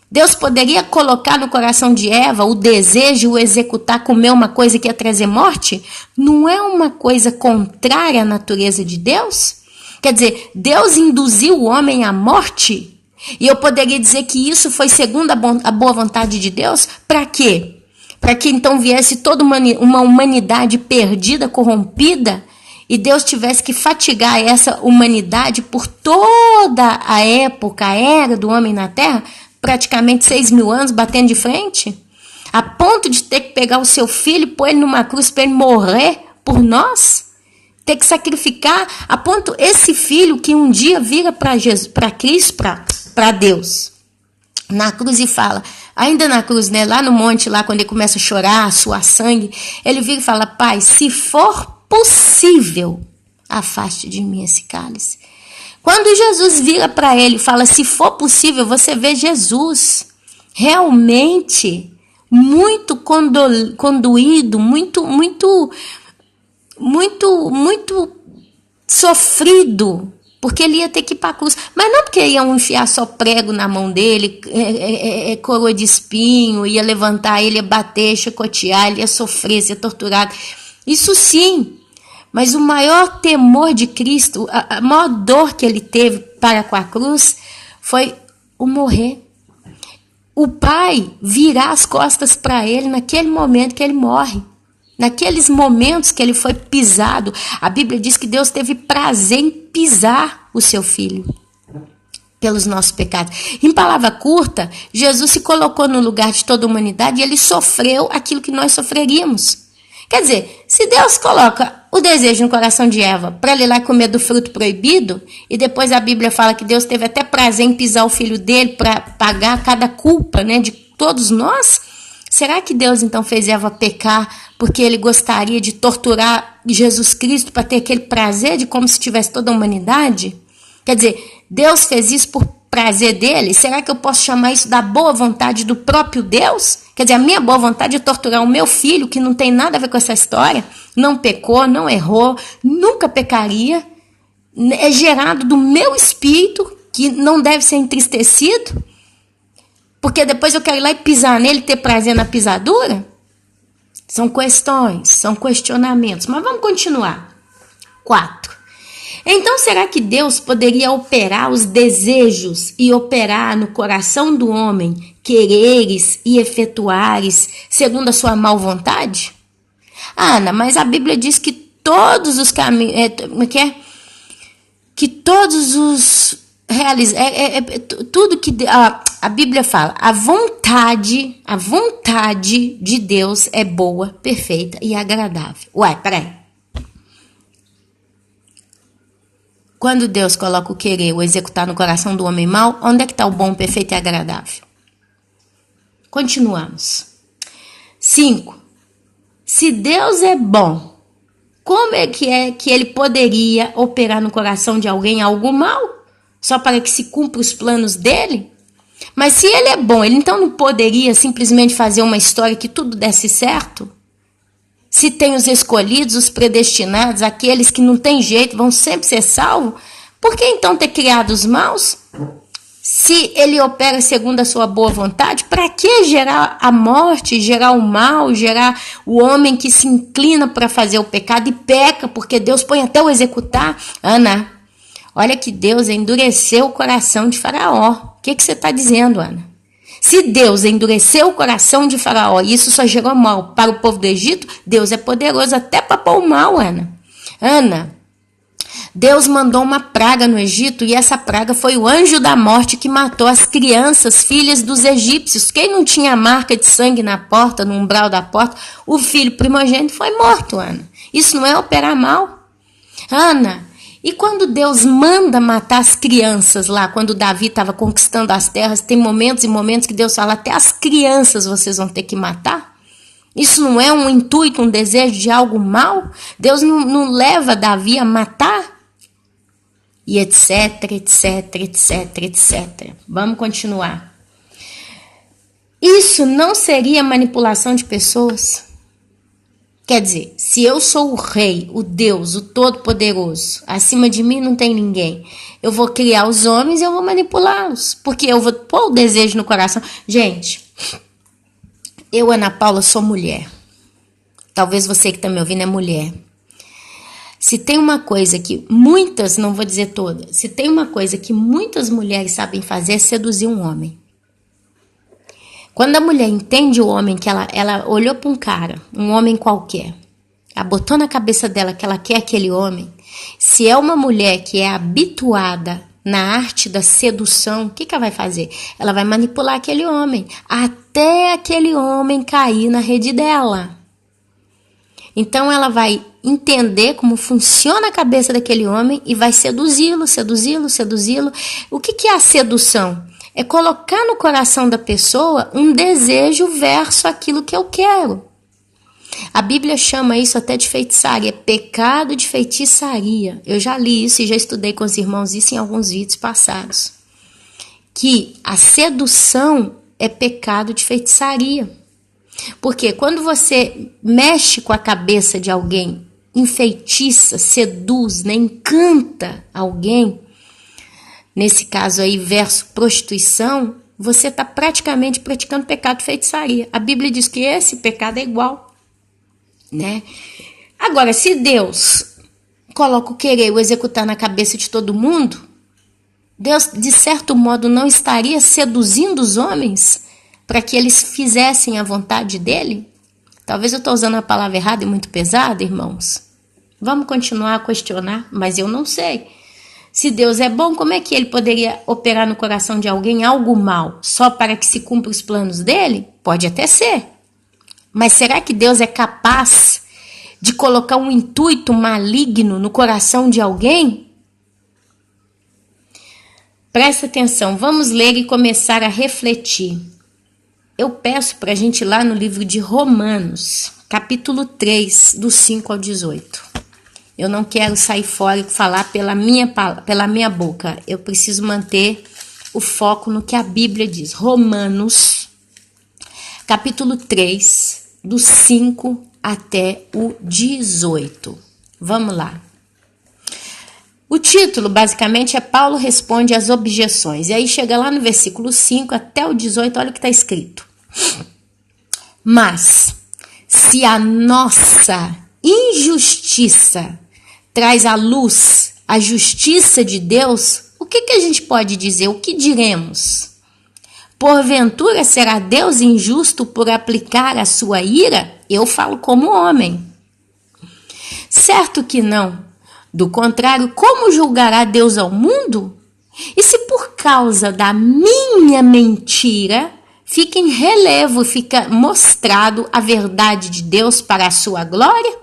Deus poderia colocar no coração de Eva o desejo, o executar, comer uma coisa que ia trazer morte? Não é uma coisa contrária à natureza de Deus? Quer dizer, Deus induziu o homem à morte? E eu poderia dizer que isso foi segundo a boa vontade de Deus? Para quê? Para que então viesse toda uma humanidade perdida, corrompida, e Deus tivesse que fatigar essa humanidade por toda a época, a era do homem na Terra, praticamente 6.000 anos batendo de frente, a ponto de ter que pegar o seu filho e pôr ele numa cruz para ele morrer por nós, ter que sacrificar, a ponto esse filho que um dia vira para Jesus, para Cristo, para Deus, na cruz e fala, ainda na cruz, né, lá no monte, lá quando ele começa a chorar, suar sangue, ele vira e fala, Pai, se for possível, afaste de mim esse cálice. Quando Jesus vira para ele e fala, se for possível, você vê Jesus realmente muito conduído, muito sofrido, porque ele ia ter que ir para a cruz. Mas não porque iam enfiar só prego na mão dele, coroa de espinho, ia levantar ele, ia bater, chicotear, ele ia sofrer, ser torturado. Isso sim. Mas o maior temor de Cristo, a maior dor que ele teve para com a cruz, foi o morrer. O Pai virar as costas para ele naquele momento que ele morre. Naqueles momentos que ele foi pisado. A Bíblia diz que Deus teve prazer em pisar o seu filho pelos nossos pecados. Em palavra curta, Jesus se colocou no lugar de toda a humanidade e ele sofreu aquilo que nós sofreríamos. Quer dizer, se Deus coloca o desejo no coração de Eva para ele ir lá comer do fruto proibido, e depois a Bíblia fala que Deus teve até prazer em pisar o filho dele para pagar cada culpa, né, de todos nós, será que Deus então fez Eva pecar porque ele gostaria de torturar Jesus Cristo para ter aquele prazer de como se tivesse toda a humanidade? Quer dizer, Deus fez isso por prazer dele? Será que eu posso chamar isso da boa vontade do próprio Deus? Quer dizer, a minha boa vontade é torturar o meu filho, que não tem nada a ver com essa história, não pecou, não errou, nunca pecaria, é gerado do meu espírito, que não deve ser entristecido, porque depois eu quero ir lá e pisar nele, ter prazer na pisadura? São questões, são questionamentos, mas vamos continuar. 4. Então, será que Deus poderia operar os desejos e operar no coração do homem, quereres e efetuares segundo a sua mal vontade? Ana, mas a Bíblia diz que todos os caminhos, que todos os tudo que a Bíblia fala, a vontade de Deus é boa, perfeita e agradável. Ué, peraí. Quando Deus coloca o querer, o executar no coração do homem mau, onde é que está o bom, perfeito e agradável? Continuamos. 5. Se Deus é bom, como é que ele poderia operar no coração de alguém algo mal? Só para que se cumpra os planos dele? Mas se ele é bom, ele então não poderia simplesmente fazer uma história que tudo desse certo? Se tem os escolhidos, os predestinados, aqueles que não tem jeito, vão sempre ser salvos, por que então ter criado os maus? Se ele opera segundo a sua boa vontade, para que gerar a morte, gerar o mal, gerar o homem que se inclina para fazer o pecado e peca, porque Deus põe até o executar? Ana, olha que Deus endureceu o coração de Faraó. O que você está dizendo, Ana? Se Deus endureceu o coração de Faraó e isso só gerou mal para o povo do Egito, Deus é poderoso até para pôr o mal, Ana. Ana, Deus mandou uma praga no Egito e essa praga foi o anjo da morte que matou as crianças, filhas dos egípcios. Quem não tinha marca de sangue na porta, no umbral da porta, o filho primogênito foi morto, Ana. Isso não é operar mal? Ana, e quando Deus manda matar as crianças lá, quando Davi estava conquistando as terras, tem momentos e momentos que Deus fala, até as crianças vocês vão ter que matar? Isso não é um intuito, um desejo de algo mal? Deus não leva Davi a matar? E etc, etc, etc, etc. Vamos continuar. Isso não seria manipulação de pessoas? Quer dizer, se eu sou o rei, o Deus, o Todo-Poderoso, acima de mim não tem ninguém, eu vou criar os homens e eu vou manipulá-los, porque eu vou pôr o desejo no coração. Gente, eu, Ana Paula, sou mulher. Talvez você que está me ouvindo é mulher. Se tem uma coisa que muitas, não vou dizer todas, se tem uma coisa que muitas mulheres sabem fazer é seduzir um homem. Quando a mulher entende o homem, que ela olhou para um cara, um homem qualquer, ela botou na cabeça dela que ela quer aquele homem, se é uma mulher que é habituada na arte da sedução, o que ela vai fazer? Ela vai manipular aquele homem, até aquele homem cair na rede dela. Então ela vai entender como funciona a cabeça daquele homem e vai seduzi-lo, seduzi-lo, seduzi-lo. O que é a sedução? É colocar no coração da pessoa um desejo versus aquilo que eu quero. A Bíblia chama isso até de feitiçaria, pecado de feitiçaria. Eu já li isso e já estudei com os irmãos isso em alguns vídeos passados. Que a sedução é pecado de feitiçaria. Porque quando você mexe com a cabeça de alguém, enfeitiça, seduz, né, encanta alguém, nesse caso aí, versus prostituição, você está praticamente praticando pecado de feitiçaria. A Bíblia diz que esse pecado é igual, né? Agora, se Deus coloca o querer, o executar na cabeça de todo mundo, Deus, de certo modo, não estaria seduzindo os homens para que eles fizessem a vontade dele? Talvez eu estou usando a palavra errada e muito pesada, irmãos. Vamos continuar a questionar, mas eu não sei. Se Deus é bom, como é que ele poderia operar no coração de alguém algo mal, só para que se cumpra os planos dele? Pode até ser. Mas será que Deus é capaz de colocar um intuito maligno no coração de alguém? Presta atenção, vamos ler e começar a refletir. Eu peço para a gente ir lá no livro de Romanos, capítulo 3, do 5 ao 18. Eu não quero sair fora e falar pela minha boca. Eu preciso manter o foco no que a Bíblia diz. Romanos, capítulo 3, do 5 até o 18. Vamos lá. O título, basicamente, é Paulo responde às objeções. E aí chega lá no versículo 5 até o 18, olha o que está escrito. Mas, se a nossa injustiça traz à luz a justiça de Deus, o que a gente pode dizer? O que diremos? Porventura será Deus injusto por aplicar a sua ira? Eu falo como homem. Certo que não. Do contrário, como julgará Deus ao mundo? E se por causa da minha mentira fica em relevo, fica mostrado a verdade de Deus para a sua glória?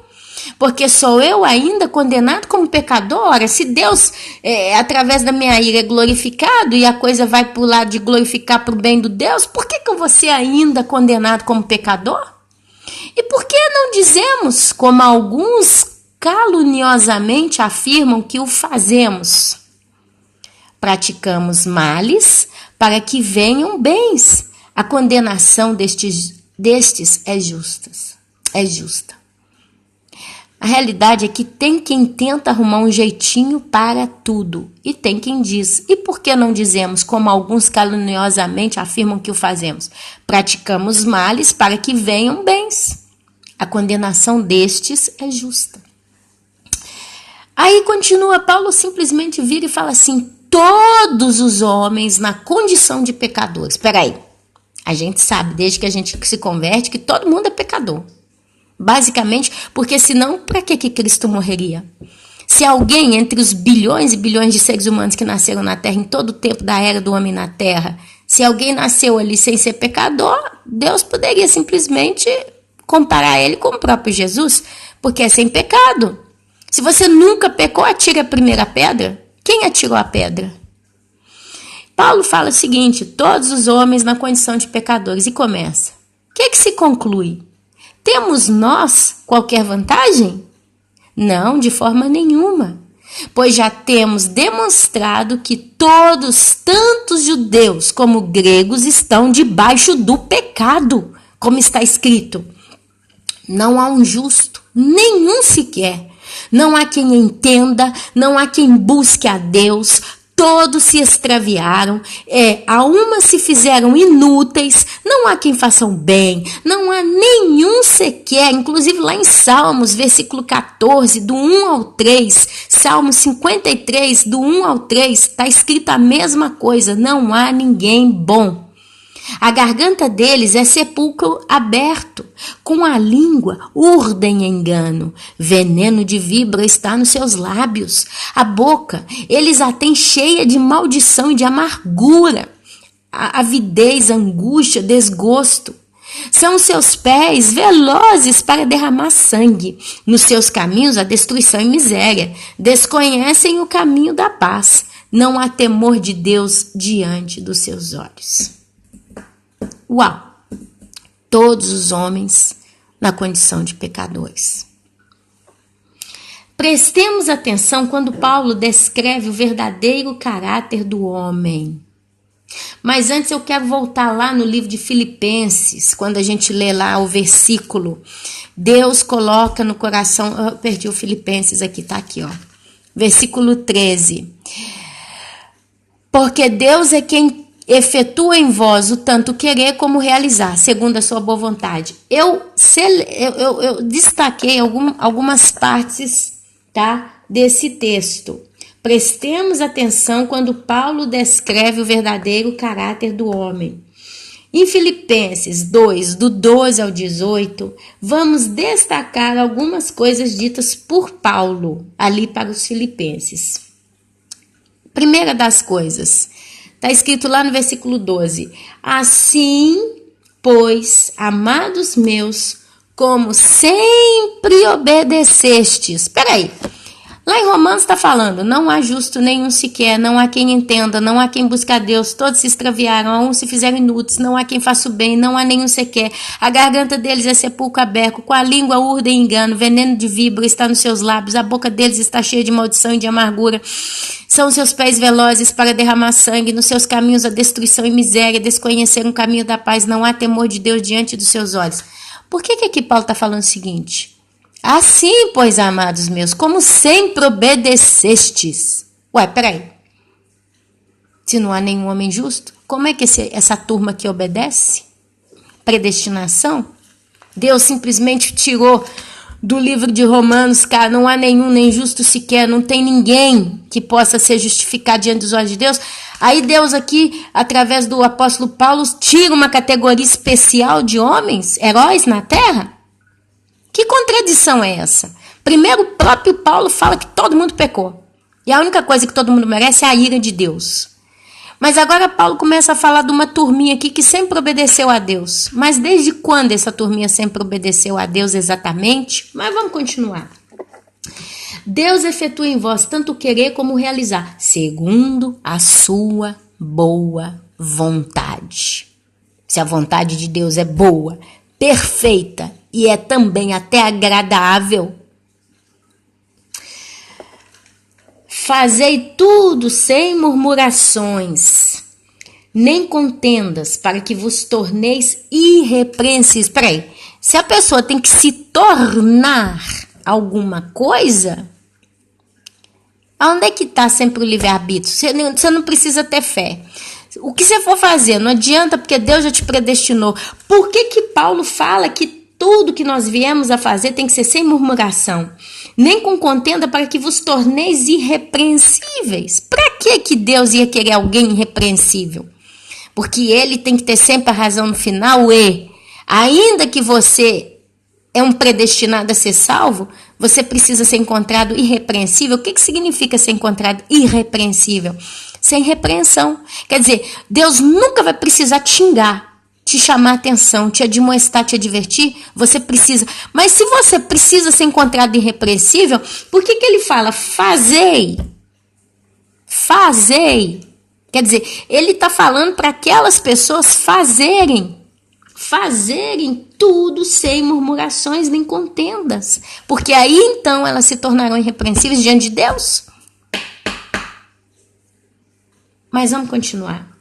Porque sou eu ainda condenado como pecador? Ora, se Deus, através da minha ira, é glorificado e a coisa vai para o lado de glorificar para o bem do Deus, por que eu vou ser ainda condenado como pecador? E por que não dizemos, como alguns caluniosamente afirmam que o fazemos? Praticamos males para que venham bens. A condenação destes é justa. A realidade é que tem quem tenta arrumar um jeitinho para tudo. E tem quem diz. E por que não dizemos, como alguns caluniosamente afirmam que o fazemos? Praticamos males para que venham bens. A condenação destes é justa. Aí continua, Paulo simplesmente vira e fala assim, todos os homens na condição de pecadores. Espera aí, a gente sabe, desde que a gente se converte, que todo mundo é pecador. Basicamente, porque senão, para que Cristo morreria? Se alguém entre os bilhões e bilhões de seres humanos que nasceram na Terra, em todo o tempo da era do homem na Terra, se alguém nasceu ali sem ser pecador, Deus poderia simplesmente comparar ele com o próprio Jesus, porque é sem pecado. Se você nunca pecou, atire a primeira pedra. Quem atirou a pedra? Paulo fala o seguinte, todos os homens na condição de pecadores, e começa. O que se conclui? Temos nós qualquer vantagem? Não, de forma nenhuma. Pois já temos demonstrado que todos, tanto judeus como gregos, estão debaixo do pecado, como está escrito. Não há um justo, nenhum sequer. Não há quem entenda, não há quem busque a Deus. Todos se extraviaram, a uma se fizeram inúteis, não há quem façam bem, não há nenhum sequer, inclusive lá em Salmos, versículo 14, do 1 ao 3, Salmos 53, do 1 ao 3, está escrito a mesma coisa, não há ninguém bom. A garganta deles é sepulcro aberto, com a língua urdem engano, veneno de víbora está nos seus lábios, a boca eles a têm cheia de maldição e de amargura, avidez, angústia, desgosto. São os seus pés velozes para derramar sangue, nos seus caminhos a destruição e miséria, desconhecem o caminho da paz, não há temor de Deus diante dos seus olhos. Uau! Todos os homens na condição de pecadores. Prestemos atenção quando Paulo descreve o verdadeiro caráter do homem. Mas antes eu quero voltar lá no livro de Filipenses, quando a gente lê lá o versículo. Deus coloca no coração... Eu perdi o Filipenses aqui, tá aqui, ó. Versículo 13. Porque Deus é quem efetua em vós o tanto querer como realizar, segundo a sua boa vontade. Eu destaquei algumas partes, tá, desse texto. Prestemos atenção quando Paulo descreve o verdadeiro caráter do homem. Em Filipenses 2, do 12 ao 18, vamos destacar algumas coisas ditas por Paulo ali para os filipenses. Primeira das coisas, está escrito lá no versículo 12. Assim, pois, amados meus, como sempre obedecestes. Espera aí. Lá em Romanos está falando, não há justo nenhum sequer, não há quem entenda, não há quem busque a Deus, todos se extraviaram, a uns se fizeram inúteis, não há quem faça o bem, não há nenhum sequer. A garganta deles é sepulcro aberto, com a língua urdem engano, veneno de víbora está nos seus lábios, a boca deles está cheia de maldição e de amargura. São seus pés velozes para derramar sangue, nos seus caminhos a destruição e miséria, desconheceram o caminho da paz, não há temor de Deus diante dos seus olhos. Por que aqui Paulo está falando o seguinte? Assim, pois, amados meus, como sempre obedecestes. Ué, peraí. Se não há nenhum homem justo, como é que essa turma aqui obedece? Predestinação? Deus simplesmente tirou do livro de Romanos, cara, não há nenhum, nem justo sequer, não tem ninguém que possa ser justificado diante dos olhos de Deus. Aí Deus aqui, através do apóstolo Paulo, tira uma categoria especial de homens, heróis na terra? Que contradição é essa? Primeiro, o próprio Paulo fala que todo mundo pecou. E a única coisa que todo mundo merece é a ira de Deus. Mas agora Paulo começa a falar de uma turminha aqui que sempre obedeceu a Deus. Mas desde quando essa turminha sempre obedeceu a Deus exatamente? Mas vamos continuar. Deus efetua em vós tanto querer como realizar, segundo a sua boa vontade. Se a vontade de Deus é boa, perfeita, e é também até agradável. Fazei tudo sem murmurações, nem contendas, para que vos torneis irrepreensíveis. Espera aí, se a pessoa tem que se tornar alguma coisa, aonde é que está sempre o livre-arbítrio? Você não precisa ter fé. O que você for fazer, não adianta, porque Deus já te predestinou. Por que Paulo fala que tudo que nós viemos a fazer tem que ser sem murmuração, nem com contenda, para que vos torneis irrepreensíveis? Para que Deus ia querer alguém irrepreensível? Porque ele tem que ter sempre a razão no final, e ainda que você é um predestinado a ser salvo, você precisa ser encontrado irrepreensível. O que significa ser encontrado irrepreensível? Sem repreensão. Quer dizer, Deus nunca vai precisar te xingar, te chamar a atenção, te admoestar, te advertir. Você precisa. Mas se você precisa ser encontrado irrepreensível, por que ele fala fazei? Fazei. Quer dizer, ele está falando para aquelas pessoas fazerem tudo sem murmurações nem contendas. Porque aí então elas se tornarão irrepreensíveis diante de Deus. Mas vamos continuar.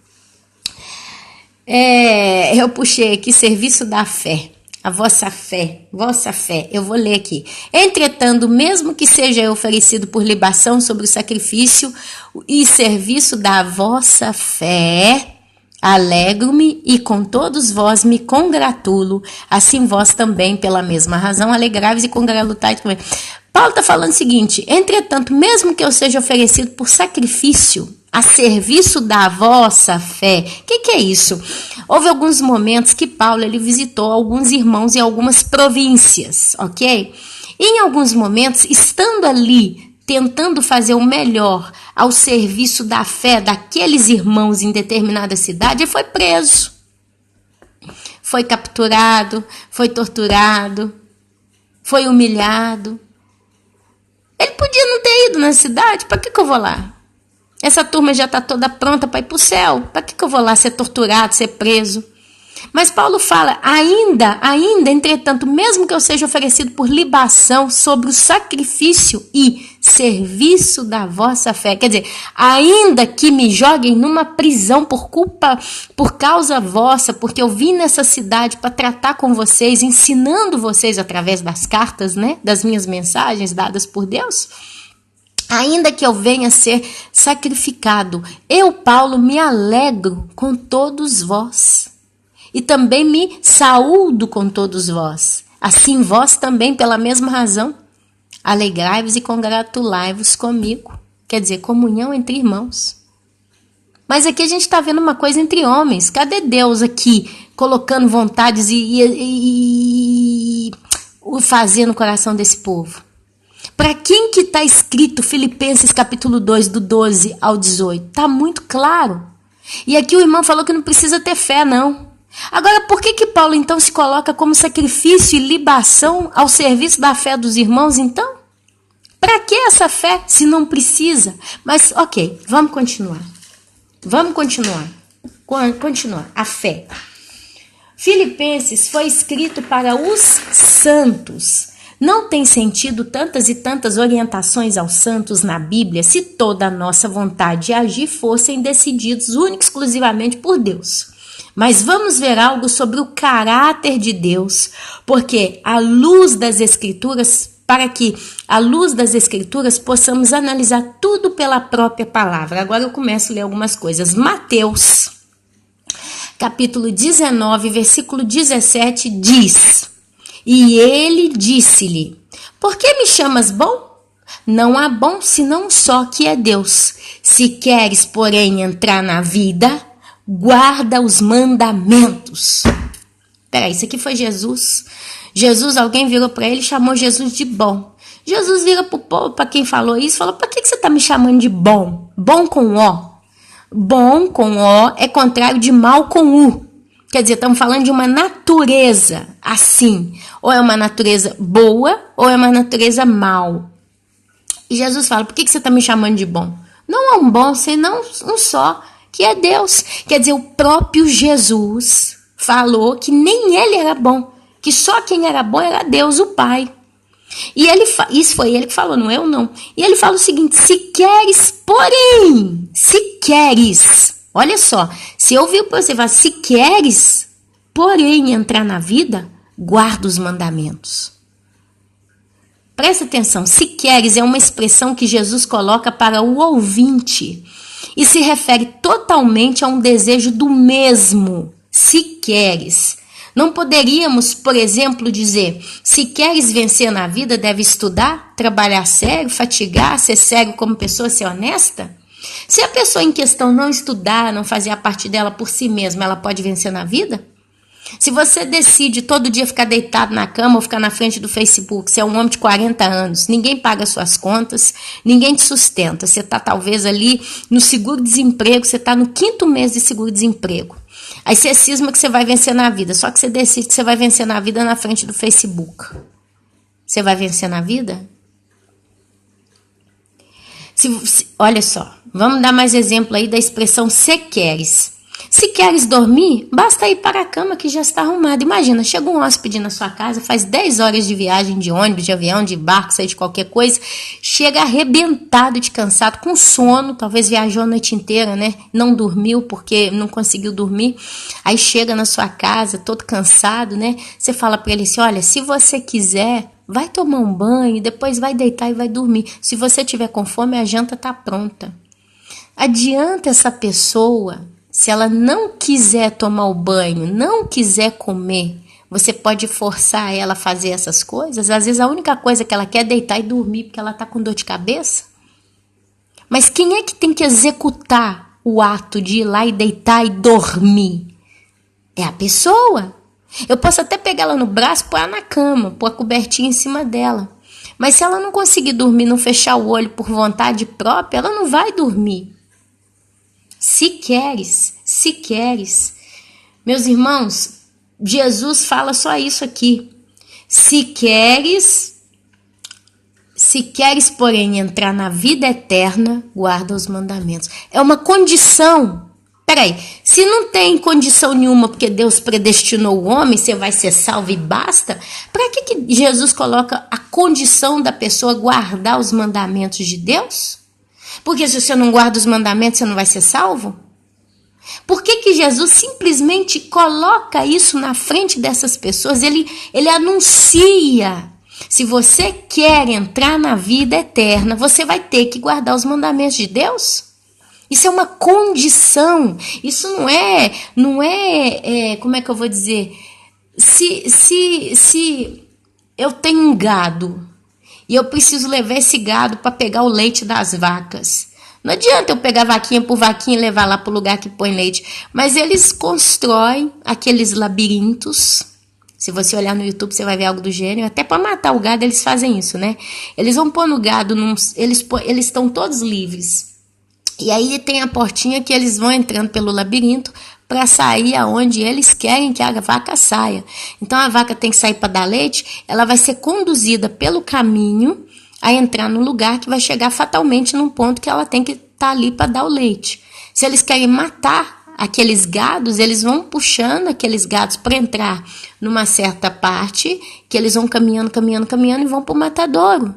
Eu puxei aqui serviço da fé. a vossa fé, eu vou ler aqui. Entretanto, mesmo que seja oferecido por libação sobre o sacrifício e serviço da vossa fé, alegro-me e com todos vós me congratulo, assim vós também, pela mesma razão, alegrai-vos e congratutai também. Paulo está falando o seguinte: entretanto, mesmo que eu seja oferecido por sacrifício, a serviço da vossa fé. O que é isso? Houve alguns momentos que Paulo ele visitou alguns irmãos em algumas províncias, ok? E em alguns momentos, estando ali, tentando fazer o melhor ao serviço da fé daqueles irmãos em determinada cidade, ele foi preso. Foi capturado, foi torturado, foi humilhado. Ele podia não ter ido na cidade, para que eu vou lá? Essa turma já está toda pronta para ir para o céu. Para que eu vou lá ser torturado, ser preso? Mas Paulo fala, ainda, entretanto, mesmo que eu seja oferecido por libação sobre o sacrifício e serviço da vossa fé. Quer dizer, ainda que me joguem numa prisão por causa vossa, porque eu vim nessa cidade para tratar com vocês, ensinando vocês através das cartas, né, das minhas mensagens dadas por Deus. Ainda que eu venha a ser sacrificado, eu, Paulo, me alegro com todos vós. E também me saúdo com todos vós. Assim vós também, pela mesma razão, alegrai-vos e congratulai-vos comigo. Quer dizer, comunhão entre irmãos. Mas aqui a gente está vendo uma coisa entre homens. Cadê Deus aqui, colocando vontades e fazendo o coração desse povo? Para quem que está escrito Filipenses capítulo 2, do 12 ao 18? Está muito claro. E aqui o irmão falou que não precisa ter fé, não. Agora, por que Paulo então se coloca como sacrifício e libação ao serviço da fé dos irmãos, então? Para que essa fé, se não precisa? Mas, ok, vamos continuar. Continuar. A fé. Filipenses foi escrito para os santos. Não tem sentido tantas e tantas orientações aos santos na Bíblia se toda a nossa vontade de agir fossem decididos única e exclusivamente por Deus. Mas vamos ver algo sobre o caráter de Deus, porque à luz das Escrituras, para que à luz das Escrituras possamos analisar tudo pela própria palavra. Agora eu começo a ler algumas coisas. Mateus, capítulo 19, versículo 17 diz... E ele disse-lhe, por que me chamas bom? Não há bom senão só que é Deus. Se queres, porém, entrar na vida, guarda os mandamentos. Peraí, isso aqui foi Jesus. Alguém virou para ele e chamou Jesus de bom. Jesus vira para o povo, para quem falou isso, falou, por que você está me chamando de bom? Bom com O. Bom com O é contrário de mal com U. Quer dizer, estamos falando de uma natureza assim. Ou é uma natureza boa, ou é uma natureza mal. E Jesus fala, por que você está me chamando de bom? Não é um bom, senão um só, que é Deus. Quer dizer, o próprio Jesus falou que nem ele era bom. Que só quem era bom era Deus, o Pai. E isso foi ele que falou, não eu não. E ele fala o seguinte, se queres, porém, olha só, se eu ouvir você falar, se queres, porém, entrar na vida, guarda os mandamentos. Presta atenção, se queres é uma expressão que Jesus coloca para o ouvinte e se refere totalmente a um desejo do mesmo, se queres. Não poderíamos, por exemplo, dizer, se queres vencer na vida, deve estudar, trabalhar sério, fatigar, ser sério como pessoa, ser honesta? Se a pessoa em questão não estudar, não fazer a parte dela por si mesma, ela pode vencer na vida? Se você decide todo dia ficar deitado na cama ou ficar na frente do Facebook, você é um homem de 40 anos, ninguém paga suas contas, ninguém te sustenta, você está talvez ali no seguro-desemprego, você está no 5º mês de seguro-desemprego. Aí você cisma que você vai vencer na vida, só que você decide que você vai vencer na vida na frente do Facebook. Você vai vencer na vida? Olha só, vamos dar mais exemplo aí da expressão se queres. Se queres dormir, basta ir para a cama que já está arrumada. Imagina, chega um hóspede na sua casa, faz 10 horas de viagem de ônibus, de avião, de barco, seja de qualquer coisa, chega arrebentado de cansado, com sono, talvez viajou a noite inteira, né? Não dormiu porque não conseguiu dormir. Aí chega na sua casa todo cansado, né? Você fala para ele assim, olha, se você quiser, vai tomar um banho, depois vai deitar e vai dormir. Se você tiver com fome, a janta está pronta. Adianta essa pessoa, se ela não quiser tomar o banho, não quiser comer, você pode forçar ela a fazer essas coisas? Às vezes a única coisa que ela quer é deitar e dormir, porque ela está com dor de cabeça. Mas quem é que tem que executar o ato de ir lá e deitar e dormir? É a pessoa. Eu posso até pegar ela no braço, pôr ela na cama, pôr a cobertinha em cima dela. Mas se ela não conseguir dormir, não fechar o olho por vontade própria, ela não vai dormir. Se queres, meus irmãos, Jesus fala só isso aqui. Se queres, porém, entrar na vida eterna, guarda os mandamentos. É uma condição. Peraí, se não tem condição nenhuma porque Deus predestinou o homem, você vai ser salvo e basta? Para que Jesus coloca a condição da pessoa guardar os mandamentos de Deus? Porque se você não guarda os mandamentos, você não vai ser salvo? Por que Jesus simplesmente coloca isso na frente dessas pessoas? Ele anuncia, se você quer entrar na vida eterna, você vai ter que guardar os mandamentos de Deus? Isso é uma condição, isso não é como é que eu vou dizer? Se eu tenho um gado e eu preciso levar esse gado para pegar o leite das vacas, não adianta eu pegar vaquinha por vaquinha e levar lá para o lugar que põe leite, mas eles constroem aqueles labirintos. Se você olhar no YouTube, você vai ver algo do gênero. Até para matar o gado, eles fazem isso, né? Eles vão pôr no gado, eles estão todos livres. E aí tem a portinha que eles vão entrando pelo labirinto para sair aonde eles querem que a vaca saia. Então a vaca tem que sair para dar leite, ela vai ser conduzida pelo caminho a entrar no lugar que vai chegar fatalmente num ponto que ela tem que estar ali para dar o leite. Se eles querem matar aqueles gados, eles vão puxando aqueles gados para entrar numa certa parte que eles vão caminhando e vão para o matadouro.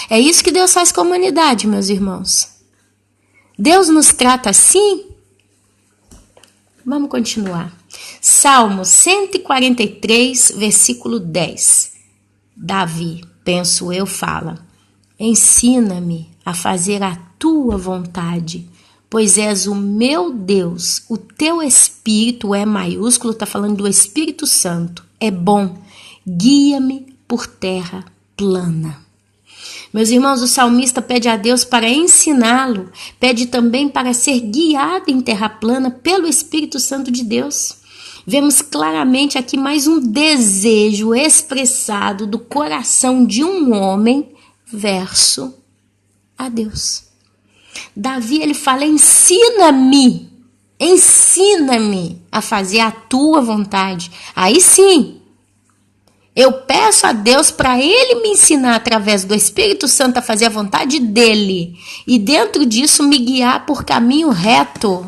É isso que Deus faz com a humanidade, meus irmãos. Deus nos trata assim? Vamos continuar. Salmo 143, versículo 10. Davi, penso eu, fala: ensina-me a fazer a tua vontade, pois és o meu Deus. O teu Espírito é maiúsculo, está falando do Espírito Santo. É bom. Guia-me por terra plana. Meus irmãos, o salmista pede a Deus para ensiná-lo, pede também para ser guiado em terra plana pelo Espírito Santo de Deus. Vemos claramente aqui mais um desejo expressado do coração de um homem verso a Deus. Davi, ele fala: ensina-me a fazer a tua vontade. Aí sim, eu peço a Deus para Ele me ensinar através do Espírito Santo a fazer a vontade dEle. E dentro disso me guiar por caminho reto.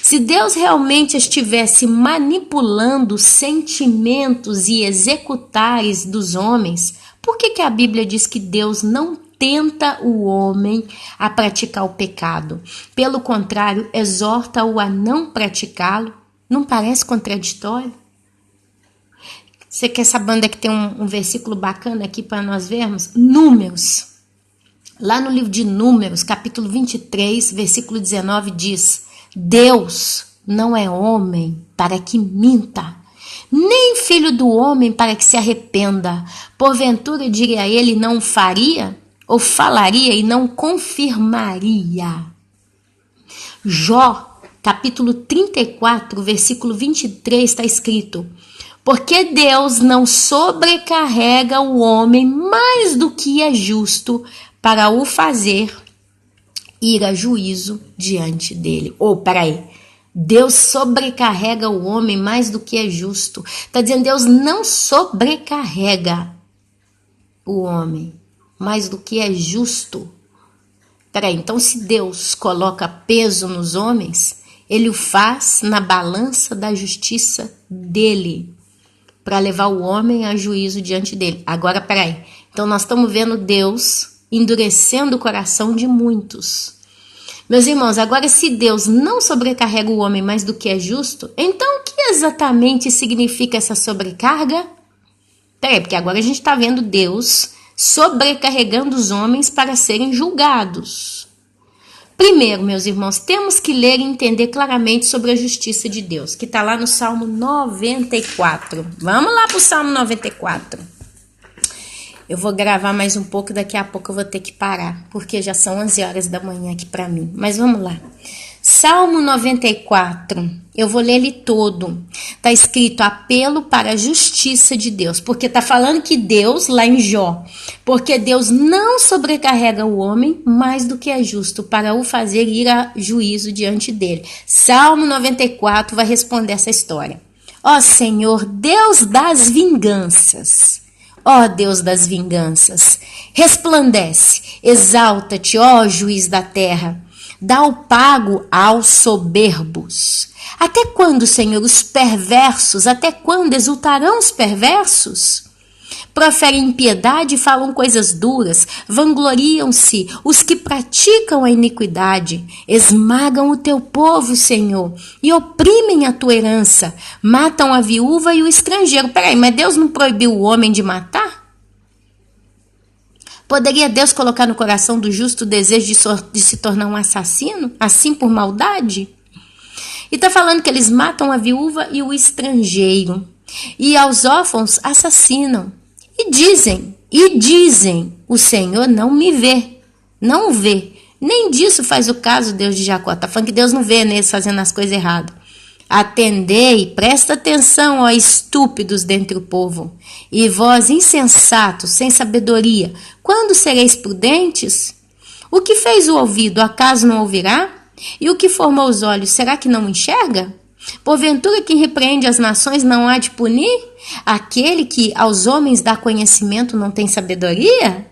Se Deus realmente estivesse manipulando sentimentos e executares dos homens, por que a Bíblia diz que Deus não tenta o homem a praticar o pecado? Pelo contrário, exorta-o a não praticá-lo. Não parece contraditório? Você quer essa banda que tem um versículo bacana aqui para nós vermos? Números. Lá no livro de Números, capítulo 23, versículo 19, diz: Deus não é homem para que minta, nem filho do homem para que se arrependa. Porventura, diria ele, não faria? Ou falaria e não confirmaria? Jó, capítulo 34, versículo 23, está escrito: porque Deus não sobrecarrega o homem mais do que é justo para o fazer ir a juízo diante dele. Peraí, Deus sobrecarrega o homem mais do que é justo. Está dizendo, Deus não sobrecarrega o homem mais do que é justo. Peraí, então se Deus coloca peso nos homens, Ele o faz na balança da justiça dele, para levar o homem a juízo diante dele. Agora, peraí. Então, nós estamos vendo Deus endurecendo o coração de muitos. Meus irmãos, agora se Deus não sobrecarrega o homem mais do que é justo, então o que exatamente significa essa sobrecarga? Peraí, porque agora a gente está vendo Deus sobrecarregando os homens para serem julgados. Primeiro, meus irmãos, temos que ler e entender claramente sobre a justiça de Deus, que está lá no Salmo 94. Vamos lá para o Salmo 94. Eu vou gravar mais um pouco, daqui a pouco eu vou ter que parar, porque já são 11 horas da manhã aqui para mim. Mas vamos lá. Salmo 94, eu vou ler ele todo. Está escrito apelo para a justiça de Deus, porque está falando que Deus, lá em Jó, porque Deus não sobrecarrega o homem mais do que é justo para o fazer ir a juízo diante dele. Salmo 94 vai responder essa história. Ó Senhor, Deus das vinganças. Ó Deus das vinganças, resplandece, exalta-te, ó juiz da terra, dá o pago aos soberbos. Até quando, Senhor, os perversos, até quando exultarão os perversos? Proferem impiedade e falam coisas duras, vangloriam-se os que praticam a iniquidade, esmagam o teu povo, Senhor, e oprimem a tua herança, matam a viúva e o estrangeiro. Peraí, mas Deus não proibiu o homem de matar? Poderia Deus colocar no coração do justo o desejo de se tornar um assassino, assim por maldade? E está falando que eles matam a viúva e o estrangeiro, e aos órfãos assassinam. E dizem, o Senhor não me vê, não vê. Nem disso faz o caso Deus de Jacó. Está falando que Deus não vê neles fazendo as coisas erradas. Atendei, presta atenção, ó estúpidos dentre o povo, e vós insensatos, sem sabedoria, quando sereis prudentes? O que fez o ouvido, acaso não ouvirá? E o que formou os olhos, será que não enxerga? Porventura quem repreende as nações não há de punir? Aquele que aos homens dá conhecimento não tem sabedoria?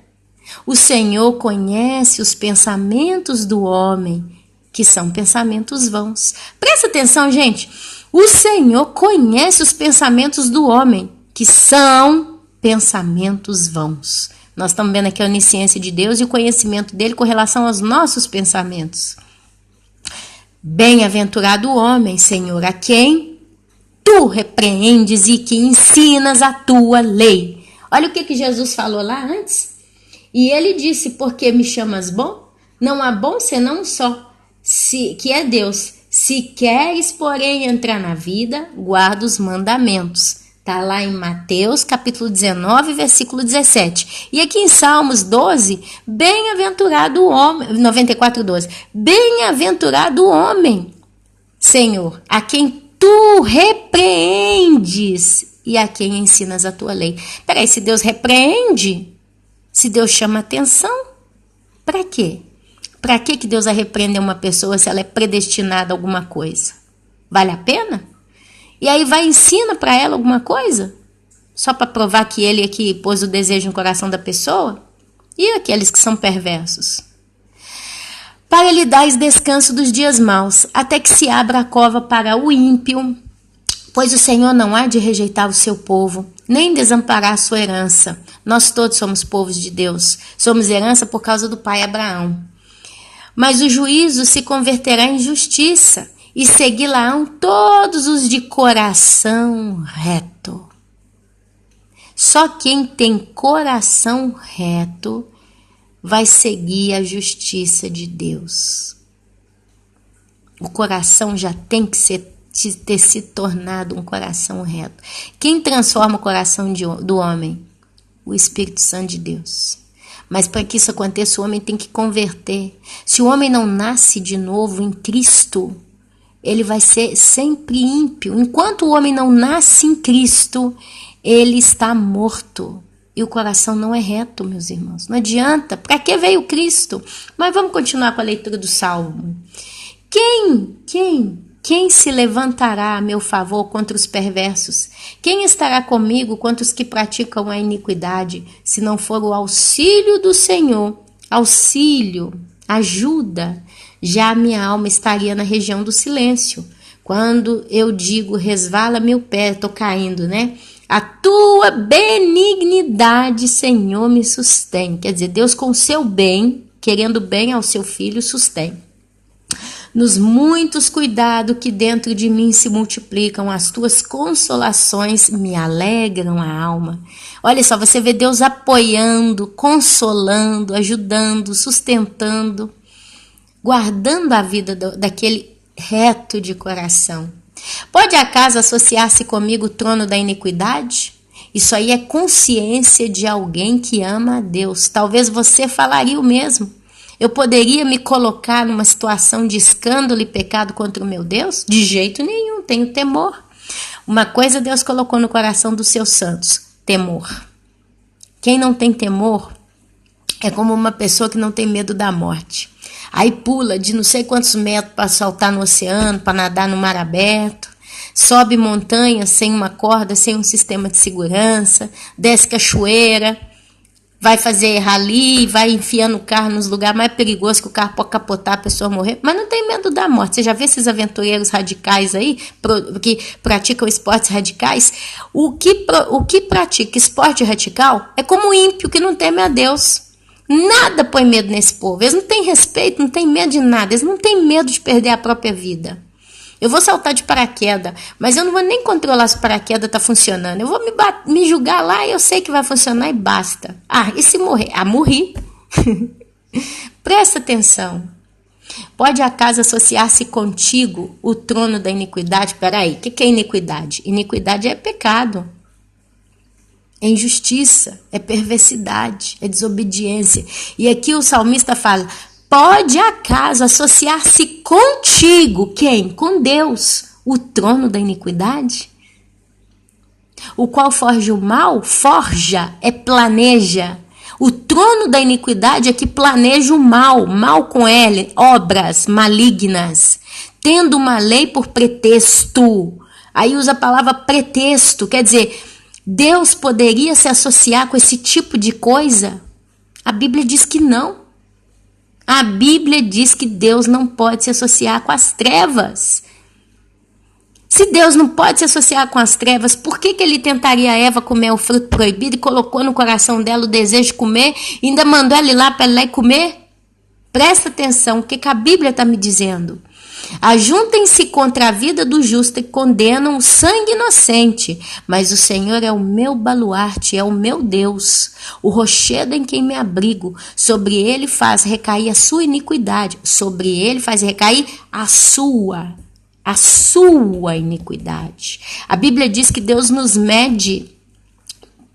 O Senhor conhece os pensamentos do homem, que são pensamentos vãos. Presta atenção, gente. O Senhor conhece os pensamentos do homem, que são pensamentos vãos. Nós estamos vendo aqui a onisciência de Deus e o conhecimento dele com relação aos nossos pensamentos. Bem-aventurado o homem, Senhor, a quem tu repreendes e que ensinas a tua lei. Olha o que Jesus falou lá antes. E ele disse, porque me chamas bom? Não há bom senão um só, que é Deus. Se queres, porém, entrar na vida, guarda os mandamentos. Está lá em Mateus, capítulo 19, versículo 17. E aqui em Salmos 12, bem-aventurado o homem, 94, 12. Bem-aventurado o homem, Senhor, a quem tu repreendes e a quem ensinas a tua lei. Peraí, se Deus repreende, se Deus chama atenção, para quê? Para que Deus vai repreender uma pessoa se ela é predestinada a alguma coisa? Vale a pena? E aí vai e ensina para ela alguma coisa? Só para provar que ele é que pôs o desejo no coração da pessoa? E aqueles que são perversos? Para lhe dais descanso dos dias maus, até que se abra a cova para o ímpio, pois o Senhor não há de rejeitar o seu povo, nem desamparar a sua herança. Nós todos somos povos de Deus, somos herança por causa do pai Abraão. Mas o juízo se converterá em justiça, e segui-la-ão todos os de coração reto. Só quem tem coração reto vai seguir a justiça de Deus. O coração já tem que ter se tornado um coração reto. Quem transforma o coração do homem? O Espírito Santo de Deus. Mas para que isso aconteça, o homem tem que converter. Se o homem não nasce de novo em Cristo, ele vai ser sempre ímpio. Enquanto o homem não nasce em Cristo, ele está morto. E o coração não é reto, meus irmãos. Não adianta. Para que veio Cristo? Mas vamos continuar com a leitura do Salmo. Quem se levantará a meu favor contra os perversos? Quem estará comigo contra os que praticam a iniquidade? Se não for o auxílio do Senhor, auxílio, ajuda já a minha alma estaria na região do silêncio. Quando eu digo resvala meu pé, tô caindo, né? A tua benignidade, Senhor, me sustém. Quer dizer, Deus com o seu bem, querendo bem ao seu filho, sustém. Nos muitos cuidados que dentro de mim se multiplicam, as tuas consolações me alegram a alma. Olha só, você vê Deus apoiando, consolando, ajudando, sustentando, guardando a vida daquele reto de coração. Pode acaso associar-se comigo o trono da iniquidade? Isso aí é consciência de alguém que ama a Deus. Talvez você falaria o mesmo. Eu poderia me colocar numa situação de escândalo e pecado contra o meu Deus? De jeito nenhum, tenho temor. Uma coisa Deus colocou no coração dos seus santos: temor. Quem não tem temor é como uma pessoa que não tem medo da morte. Aí pula de não sei quantos metros para saltar no oceano, para nadar no mar aberto, sobe montanha sem uma corda, sem um sistema de segurança, desce cachoeira, vai fazer rali, vai enfiando o carro nos lugares mais perigosos que o carro pode capotar, a pessoa morrer, mas não tem medo da morte. Você já vê esses aventureiros radicais aí, que praticam esportes radicais? O que pratica esporte radical é como o ímpio que não teme a Deus. Nada põe medo nesse povo. Eles não têm respeito, não têm medo de nada. Eles não têm medo de perder a própria vida. Eu vou saltar de paraquedas, mas eu não vou nem controlar se o paraquedas está funcionando. Eu vou me julgar lá e eu sei que vai funcionar e basta. Ah, e se morrer? Ah, morri. Presta atenção. Pode acaso associar-se contigo o trono da iniquidade? Peraí, o que é iniquidade? Iniquidade é pecado. É injustiça, é perversidade, é desobediência. E aqui o salmista fala: pode acaso associar-se contigo, quem? Com Deus, o trono da iniquidade? O qual forja o mal? Forja, planeja. O trono da iniquidade é que planeja o mal, mal com L, obras malignas, tendo uma lei por pretexto. Aí usa a palavra pretexto, quer dizer, Deus poderia se associar com esse tipo de coisa? A Bíblia diz que não. A Bíblia diz que Deus não pode se associar com as trevas. Se Deus não pode se associar com as trevas, por que ele tentaria a Eva comer o fruto proibido e colocou no coração dela o desejo de comer e ainda mandou ela ir lá para ela ir comer? Presta atenção, o que a Bíblia está me dizendo? Ajuntem-se contra a vida do justo e condenam o sangue inocente, mas o Senhor é o meu baluarte, é o meu Deus, o rochedo em quem me abrigo. Sobre ele faz recair a sua iniquidade, sobre ele faz recair a sua iniquidade. A Bíblia diz que Deus nos mede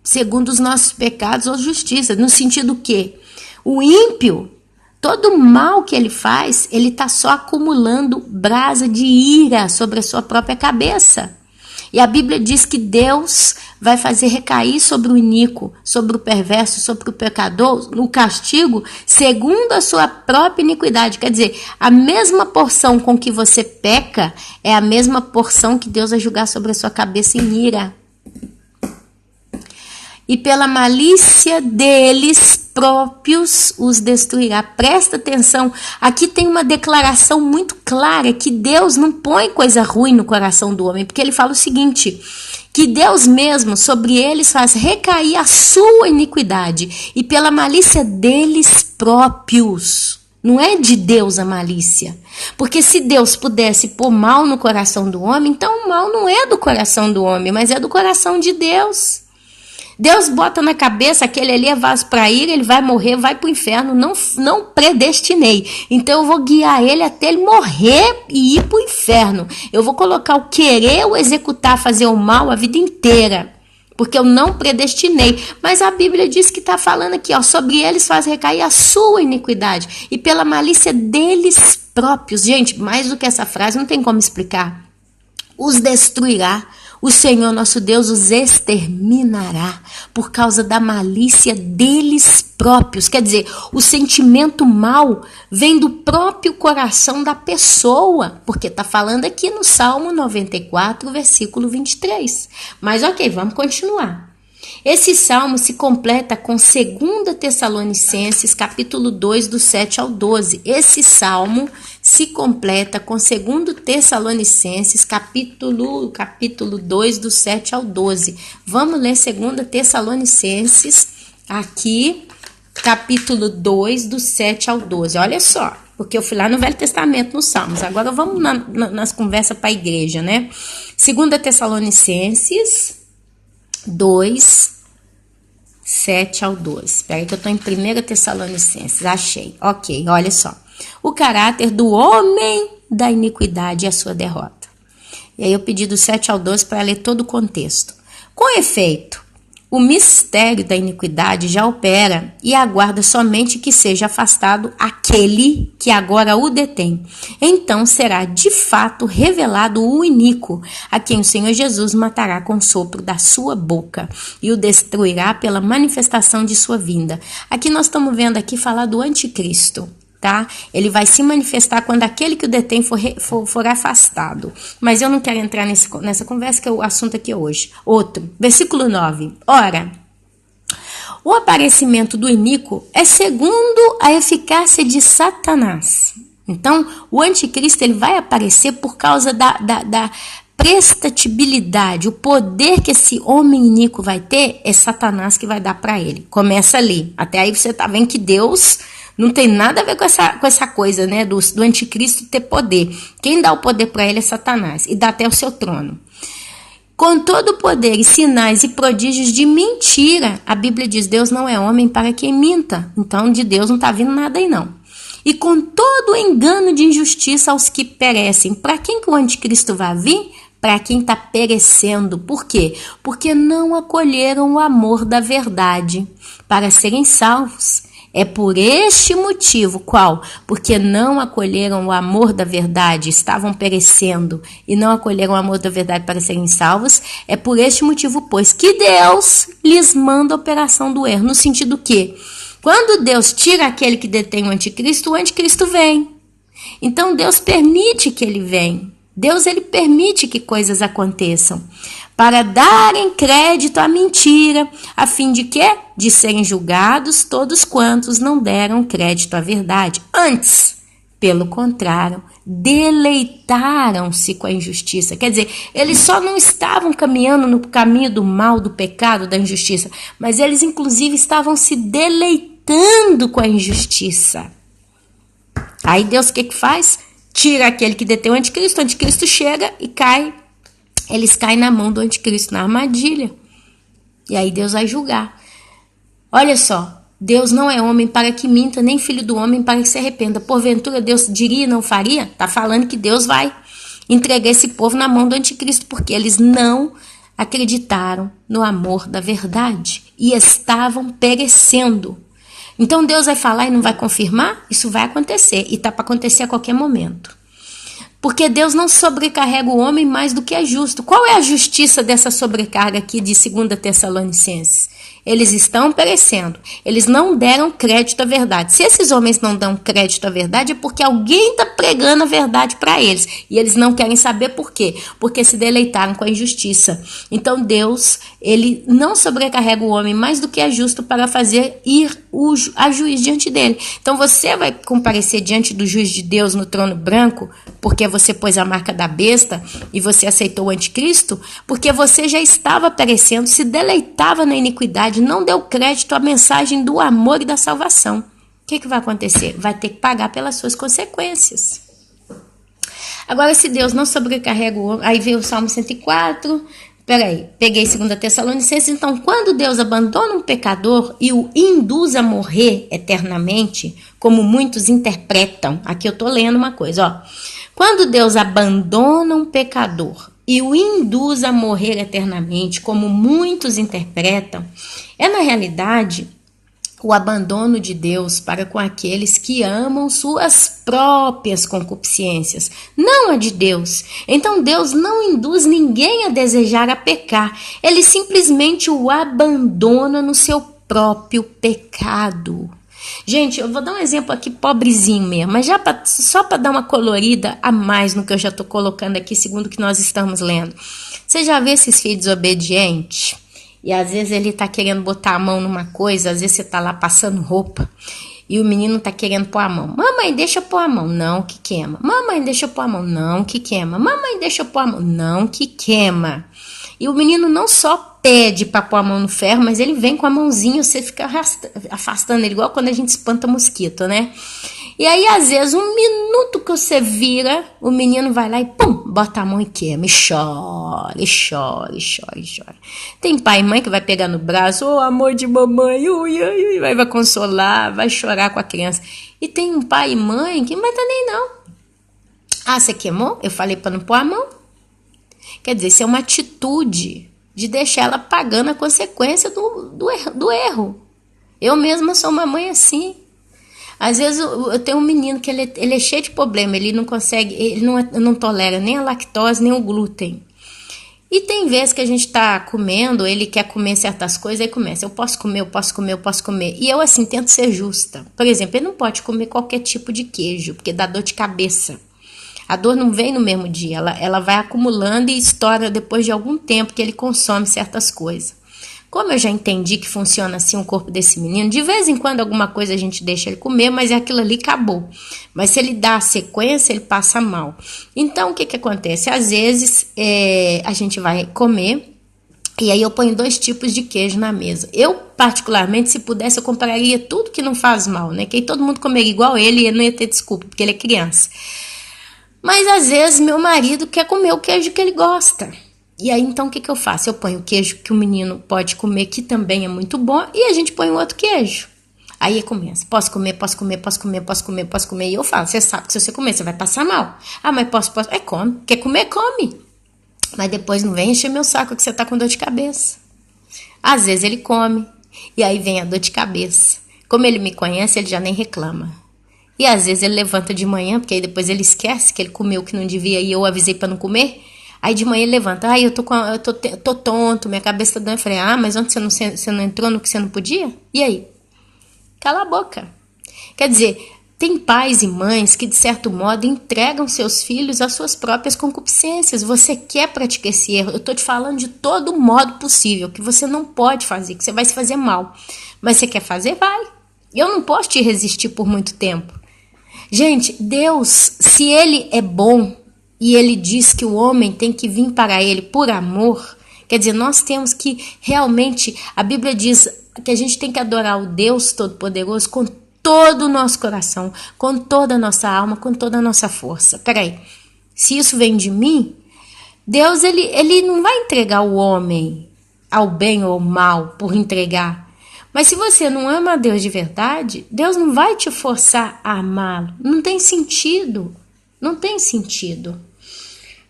segundo os nossos pecados ou justiça, no sentido que o ímpio, todo o mal que ele faz, ele está só acumulando brasa de ira sobre a sua própria cabeça. E a Bíblia diz que Deus vai fazer recair sobre o iníquo, sobre o perverso, sobre o pecador, no castigo, segundo a sua própria iniquidade. Quer dizer, a mesma porção com que você peca é a mesma porção que Deus vai julgar sobre a sua cabeça em ira. E pela malícia deles próprios os destruirá. Presta atenção, aqui tem uma declaração muito clara que Deus não põe coisa ruim no coração do homem, porque ele fala o seguinte, que Deus mesmo sobre eles faz recair a sua iniquidade e pela malícia deles próprios. Não é de Deus a malícia, porque se Deus pudesse pôr mal no coração do homem, então o mal não é do coração do homem, mas é do coração de Deus. Deus bota na cabeça, aquele ali é vaso para ira, ele vai morrer, vai para o inferno, não predestinei. Então eu vou guiar ele até ele morrer e ir para o inferno. Eu vou colocar o querer, o executar, fazer o mal a vida inteira, porque eu não predestinei. Mas a Bíblia diz que está falando aqui, ó, sobre eles faz recair a sua iniquidade e pela malícia deles próprios. Gente, mais do que essa frase não tem como explicar. Os destruirá. O Senhor nosso Deus os exterminará por causa da malícia deles próprios. Quer dizer, o sentimento mal vem do próprio coração da pessoa, porque está falando aqui no Salmo 94, versículo 23. Mas ok, vamos continuar. Esse salmo se completa com 2 Tessalonicenses, capítulo 2, do 7 ao 12. Esse salmo se completa com 2 Tessalonicenses, capítulo 2, do 7 ao 12. Vamos ler 2 Tessalonicenses, aqui, capítulo 2, do 7 ao 12. Olha só, porque eu fui lá no Velho Testamento, nos Salmos. Agora vamos nas conversas para a igreja, né? 2 Tessalonicenses 2, 7 ao 12. Espera aí que eu estou em 1 Tessalonicenses. Achei. Ok, olha só. O caráter do homem da iniquidade e a sua derrota. E aí eu pedi do 7 ao 12 para ler todo o contexto. Com efeito, o mistério da iniquidade já opera e aguarda somente que seja afastado aquele que agora o detém. Então será de fato revelado o iníquo, a quem o Senhor Jesus matará com o sopro da sua boca e o destruirá pela manifestação de sua vinda. Aqui nós estamos vendo aqui falar do anticristo. Tá? Ele vai se manifestar quando aquele que o detém for afastado. Mas eu não quero entrar nessa conversa, que é o assunto aqui hoje. Outro, versículo 9. Ora, o aparecimento do iníquo é segundo a eficácia de Satanás. Então, o anticristo ele vai aparecer por causa da prestatibilidade, o poder que esse homem iníquo vai ter, é Satanás que vai dar para ele. Começa ali. Até aí você tá vendo que Deus não tem nada a ver com essa coisa, né, do anticristo ter poder. Quem dá o poder para ele é Satanás, e dá até o seu trono. Com todo o poder e sinais e prodígios de mentira, a Bíblia diz, Deus não é homem para que minta. Então, de Deus não está vindo nada aí não. E com todo o engano de injustiça aos que perecem. Para quem que o anticristo vai vir? Para quem está perecendo. Por quê? Porque não acolheram o amor da verdade para serem salvos. É por este motivo, qual? Porque não acolheram o amor da verdade, estavam perecendo e não acolheram o amor da verdade para serem salvos. É por este motivo, pois, que Deus lhes manda a operação do erro. No sentido que, quando Deus tira aquele que detém o anticristo vem. Então Deus permite que ele venha. Deus ele permite que coisas aconteçam para darem crédito à mentira, a fim de quê? De serem julgados todos quantos não deram crédito à verdade. Antes, pelo contrário, deleitaram-se com a injustiça. Quer dizer, eles só não estavam caminhando no caminho do mal, do pecado, da injustiça, mas eles inclusive estavam se deleitando com a injustiça. Aí Deus o que faz? Tira aquele que detém o anticristo chega e cai. Eles caem na mão do anticristo, na armadilha. E aí Deus vai julgar. Olha só, Deus não é homem para que minta, nem filho do homem para que se arrependa. Porventura Deus diria e não faria? Está falando que Deus vai entregar esse povo na mão do anticristo, porque eles não acreditaram no amor da verdade e estavam perecendo. Então Deus vai falar e não vai confirmar? Isso vai acontecer, e está para acontecer a qualquer momento. Porque Deus não sobrecarrega o homem mais do que é justo. Qual é a justiça dessa sobrecarga aqui de 2 Tessalonicenses? Eles estão perecendo. Eles não deram crédito à verdade. Se esses homens não dão crédito à verdade, é porque alguém está pregando a verdade para eles. E eles não querem saber por quê. Porque se deleitaram com a injustiça. Então Deus, ele não sobrecarrega o homem mais do que é justo para fazer ir a juiz diante dele. Então você vai comparecer diante do juiz de Deus no trono branco, porque você pôs a marca da besta e você aceitou o anticristo, porque você já estava perecendo, se deleitava na iniquidade, não deu crédito à mensagem do amor e da salvação. O que vai acontecer? Vai ter que pagar pelas suas consequências. Agora, se Deus não sobrecarrega o homem, aí veio o Salmo 104, peguei 2 Tessalonicenses. Então, quando Deus abandona um pecador e o induz a morrer eternamente, como muitos interpretam, aqui eu estou lendo uma coisa, ó. Quando Deus abandona um pecador e o induz a morrer eternamente, como muitos interpretam, é na realidade o abandono de Deus para com aqueles que amam suas próprias concupiscências, não a de Deus. Então Deus não induz ninguém a desejar a pecar, ele simplesmente o abandona no seu próprio pecado. Gente, eu vou dar um exemplo aqui pobrezinho mesmo, mas só para dar uma colorida a mais no que eu já estou colocando aqui, segundo o que nós estamos lendo. Você já vê esses filhos desobedientes? E às vezes ele tá querendo botar a mão numa coisa, às vezes você tá lá passando roupa e o menino tá querendo pôr a mão. Mamãe, deixa eu pôr a mão. Não, que queima. Mamãe, deixa eu pôr a mão. Não, que queima. Mamãe, deixa eu pôr a mão. Não, que queima. E o menino não só pede para pôr a mão no ferro, mas ele vem com a mãozinha, você fica afastando ele, igual quando a gente espanta mosquito, né? E aí, às vezes, um minuto que você vira, o menino vai lá e pum, bota a mão e queima, e chora, e chora, e chora, e chora. Tem pai e mãe que vai pegar no braço, oh, amor de mamãe, ui, ui, ui, vai consolar, vai chorar com a criança. E tem um pai e mãe que não vai estar nem não. Ah, você queimou? Eu falei para não pôr a mão. Quer dizer, isso é uma atitude de deixar ela pagando a consequência do erro. Eu mesma sou uma mãe assim. Às vezes eu tenho um menino que ele é cheio de problema, ele não consegue, ele não tolera nem a lactose, nem o glúten. E tem vezes que a gente tá comendo, ele quer comer certas coisas, aí começa, eu posso comer, eu posso comer, eu posso comer. E eu assim, tento ser justa. Por exemplo, ele não pode comer qualquer tipo de queijo, porque dá dor de cabeça. A dor não vem no mesmo dia, ela vai acumulando e estoura depois de algum tempo que ele consome certas coisas. Como eu já entendi que funciona assim o corpo desse menino, de vez em quando alguma coisa a gente deixa ele comer, mas aquilo ali acabou. Mas se ele dá a sequência, ele passa mal. Então, o que acontece? Às vezes, a gente vai comer e aí eu ponho 2 tipos de queijo na mesa. Eu, particularmente, se pudesse, eu compraria tudo que não faz mal, né? Que aí todo mundo comeria igual ele e ele não ia ter desculpa, porque ele é criança. Mas, às vezes, meu marido quer comer o queijo que ele gosta. E aí, então, o que eu faço? Eu ponho o queijo que o menino pode comer, que também é muito bom, e a gente põe um outro queijo. Aí começa, posso comer, posso comer, posso comer, posso comer, posso comer. E eu falo, você sabe que se você comer, você vai passar mal. Ah, mas posso. Come. Quer comer, come. Mas depois não vem encher meu saco que você tá com dor de cabeça. Às vezes ele come, e aí vem a dor de cabeça. Como ele me conhece, ele já nem reclama. E às vezes ele levanta de manhã, porque aí depois ele esquece que ele comeu o que não devia e eu avisei para não comer. Aí de manhã ele levanta, eu tô tonto, minha cabeça tá doendo. Eu falei, mas ontem você não entrou no que você não podia? E aí? Cala a boca. Quer dizer, tem pais e mães que de certo modo entregam seus filhos às suas próprias concupiscências. Você quer praticar esse erro? Eu tô te falando de todo modo possível, que você não pode fazer, que você vai se fazer mal. Mas você quer fazer? Vai. Eu não posso te resistir por muito tempo. Gente, Deus, se Ele é bom, e ele diz que o homem tem que vir para ele por amor, quer dizer, nós temos que realmente, a Bíblia diz que a gente tem que adorar o Deus Todo-Poderoso com todo o nosso coração, com toda a nossa alma, com toda a nossa força. Peraí, se isso vem de mim, Deus ele não vai entregar o homem ao bem ou ao mal por entregar. Mas se você não ama a Deus de verdade, Deus não vai te forçar a amá-lo. Não tem sentido. Não tem sentido.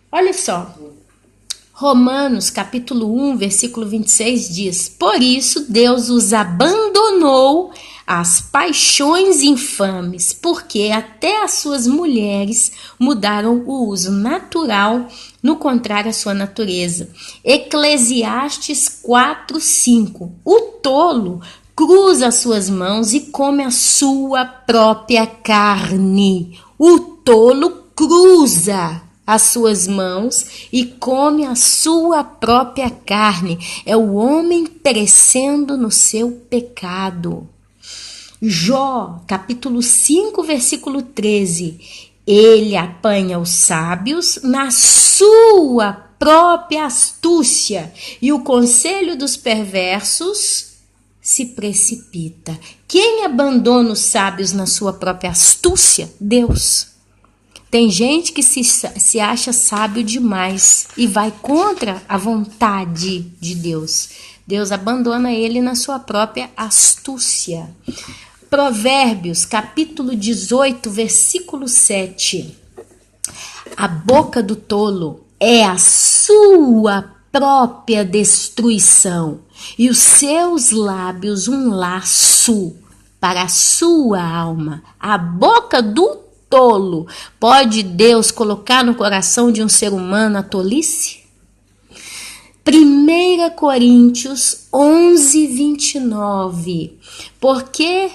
Olha só, Romanos capítulo 1, versículo 26 diz, por isso Deus os abandonou às paixões infames, porque até as suas mulheres mudaram o uso natural, no contrário à sua natureza. Eclesiastes 4:5, o tolo cruza as suas mãos e come a sua própria carne. O tolo cruza as suas mãos e come a sua própria carne. É o homem perecendo no seu pecado. Jó, capítulo 5, versículo 13. Ele apanha os sábios na sua própria astúcia, e o conselho dos perversos se precipita. Quem abandona os sábios na sua própria astúcia? Deus. Tem gente que se acha sábio demais e vai contra a vontade de Deus. Deus abandona ele na sua própria astúcia. Provérbios, capítulo 18, versículo 7. A boca do tolo é a sua própria destruição, e os seus lábios um laço para a sua alma. A boca do tolo, pode Deus colocar no coração de um ser humano a tolice? 1 Coríntios 11, 29. Porque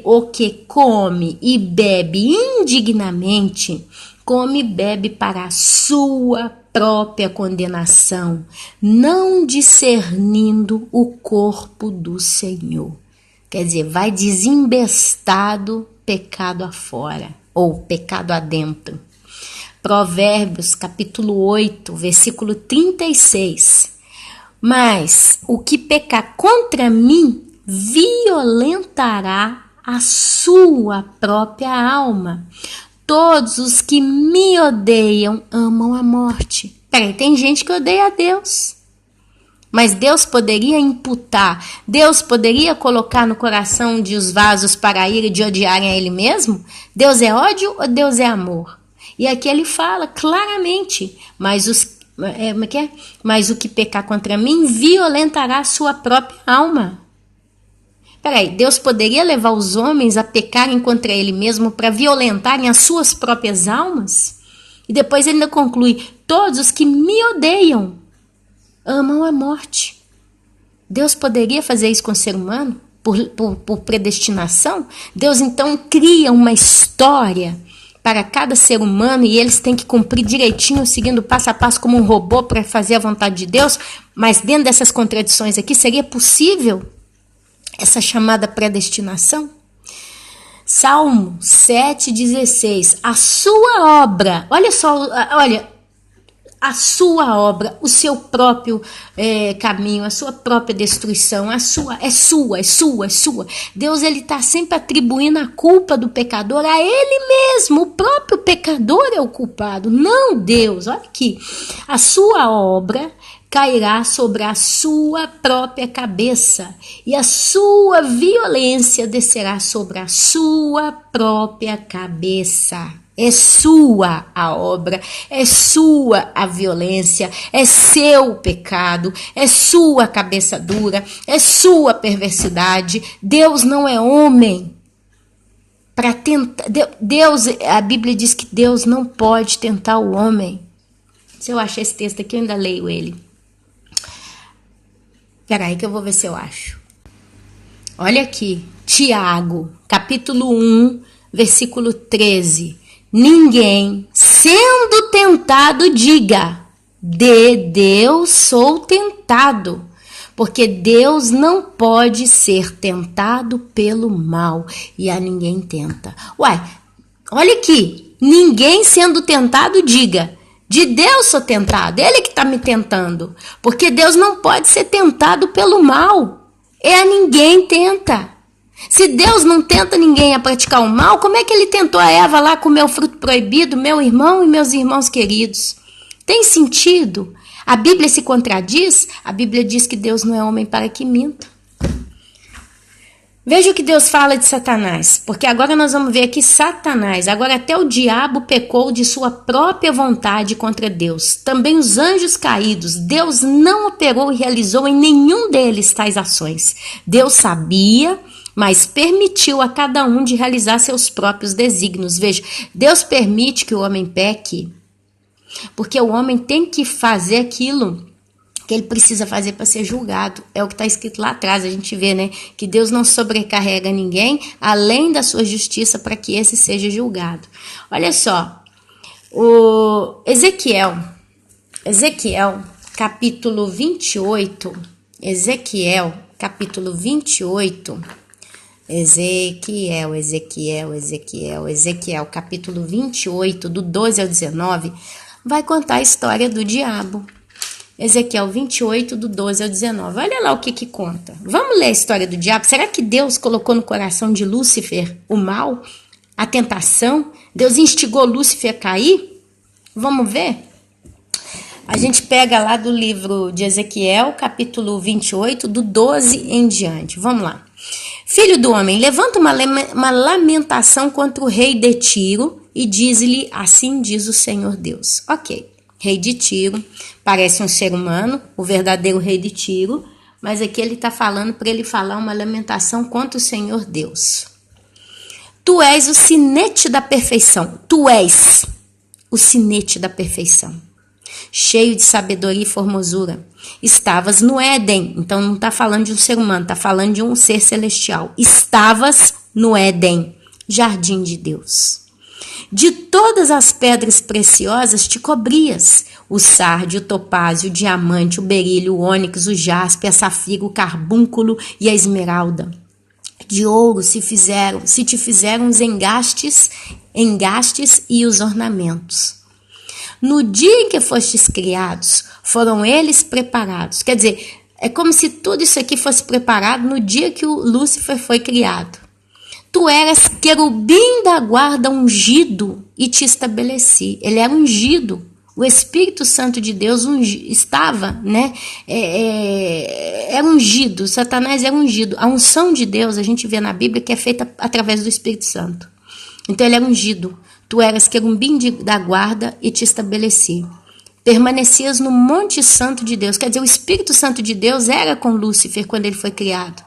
o que come e bebe indignamente come e bebe para a sua própria condenação, não discernindo o corpo do Senhor. Quer dizer, vai desembestado pecado afora, ou pecado adentro. Provérbios, capítulo 8, versículo 36. Mas o que pecar contra mim, violentará a sua própria alma. Todos os que me odeiam amam a morte. Peraí, tem gente que odeia a Deus. Mas Deus poderia imputar, Deus poderia colocar no coração de os vasos para ir e de odiarem a Ele mesmo? Deus é ódio ou Deus é amor? E aqui ele fala claramente, mas o que pecar contra mim violentará a sua própria alma. Peraí, Deus poderia levar os homens a pecarem contra Ele mesmo para violentarem as suas próprias almas? E depois ele ainda conclui, todos os que me odeiam amam a morte. Deus poderia fazer isso com o ser humano? Por predestinação? Deus então cria uma história para cada ser humano e eles têm que cumprir direitinho, seguindo passo a passo como um robô para fazer a vontade de Deus, mas dentro dessas contradições aqui, seria possível essa chamada predestinação? Salmo 7,16, a sua obra, olha só, a sua obra, o seu próprio caminho, a sua própria destruição, é sua. Deus ele está sempre atribuindo a culpa do pecador a ele mesmo, o próprio pecador é o culpado, não Deus. Olha aqui, a sua obra cairá sobre a sua própria cabeça e a sua violência descerá sobre a sua própria cabeça. É sua a obra, é sua a violência, é seu o pecado, é sua a cabeça dura, é sua a perversidade. Deus não é homem para tentar. Deus, a Bíblia diz que Deus não pode tentar o homem. Se eu achar esse texto aqui, eu ainda leio ele. Peraí que eu vou ver se eu acho. Olha aqui, Tiago, capítulo 1, versículo 13. Ninguém, sendo tentado, diga, de Deus sou tentado, porque Deus não pode ser tentado pelo mal, e a ninguém tenta. Uai, olha aqui, ninguém sendo tentado, diga, de Deus sou tentado, Ele que está me tentando, porque Deus não pode ser tentado pelo mal, e a ninguém tenta. Se Deus não tenta ninguém a praticar o mal, como é que ele tentou a Eva lá comer o fruto proibido, meu irmão e meus irmãos queridos? Tem sentido? A Bíblia se contradiz? A Bíblia diz que Deus não é homem para que minta. Veja o que Deus fala de Satanás, porque agora nós vamos ver aqui Satanás, agora até o diabo pecou de sua própria vontade contra Deus. Também os anjos caídos, Deus não operou e realizou em nenhum deles tais ações. Deus sabia, mas permitiu a cada um de realizar seus próprios desígnios. Veja, Deus permite que o homem peque, porque o homem tem que fazer aquilo que ele precisa fazer para ser julgado. É o que está escrito lá atrás, a gente vê, né? Que Deus não sobrecarrega ninguém, além da sua justiça, para que esse seja julgado. Olha só, o Ezequiel, capítulo 28, Ezequiel, capítulo 28, do 12 ao 19, vai contar a história do diabo. Ezequiel 28, do 12 ao 19. Olha lá o que conta. Vamos ler a história do diabo? Será que Deus colocou no coração de Lúcifer o mal, a tentação? Deus instigou Lúcifer a cair? Vamos ver? A gente pega lá do livro de Ezequiel, capítulo 28, do 12 em diante. Vamos lá. Filho do homem, levanta uma lamentação contra o rei de Tiro e diz-lhe, assim diz o Senhor Deus. Ok, rei de Tiro, parece um ser humano, o verdadeiro rei de Tiro, mas aqui ele está falando para ele falar uma lamentação contra o Senhor Deus. Tu és o sinete da perfeição, tu és o sinete da perfeição, cheio de sabedoria e formosura. Estavas no Éden, então não está falando de um ser humano, está falando de um ser celestial. Estavas no Éden, jardim de Deus. De todas as pedras preciosas te cobrias, o sárdio, o topázio, o diamante, o berílio, o ônix, o jaspe, a safira, o carbúnculo e a esmeralda. De ouro se te fizeram os engastes e os ornamentos. No dia em que fostes criados, foram eles preparados. Quer dizer, é como se tudo isso aqui fosse preparado no dia que o Lúcifer foi criado. Tu eras querubim da guarda ungido e te estabeleci. Ele era ungido. O Espírito Santo de Deus estava, né? Era ungido. Satanás era ungido. A unção de Deus, a gente vê na Bíblia que é feita através do Espírito Santo. Então ele era ungido. Tu eras querubim da guarda e te estabeleci. Permanecias no Monte Santo de Deus. Quer dizer, o Espírito Santo de Deus era com Lúcifer quando ele foi criado.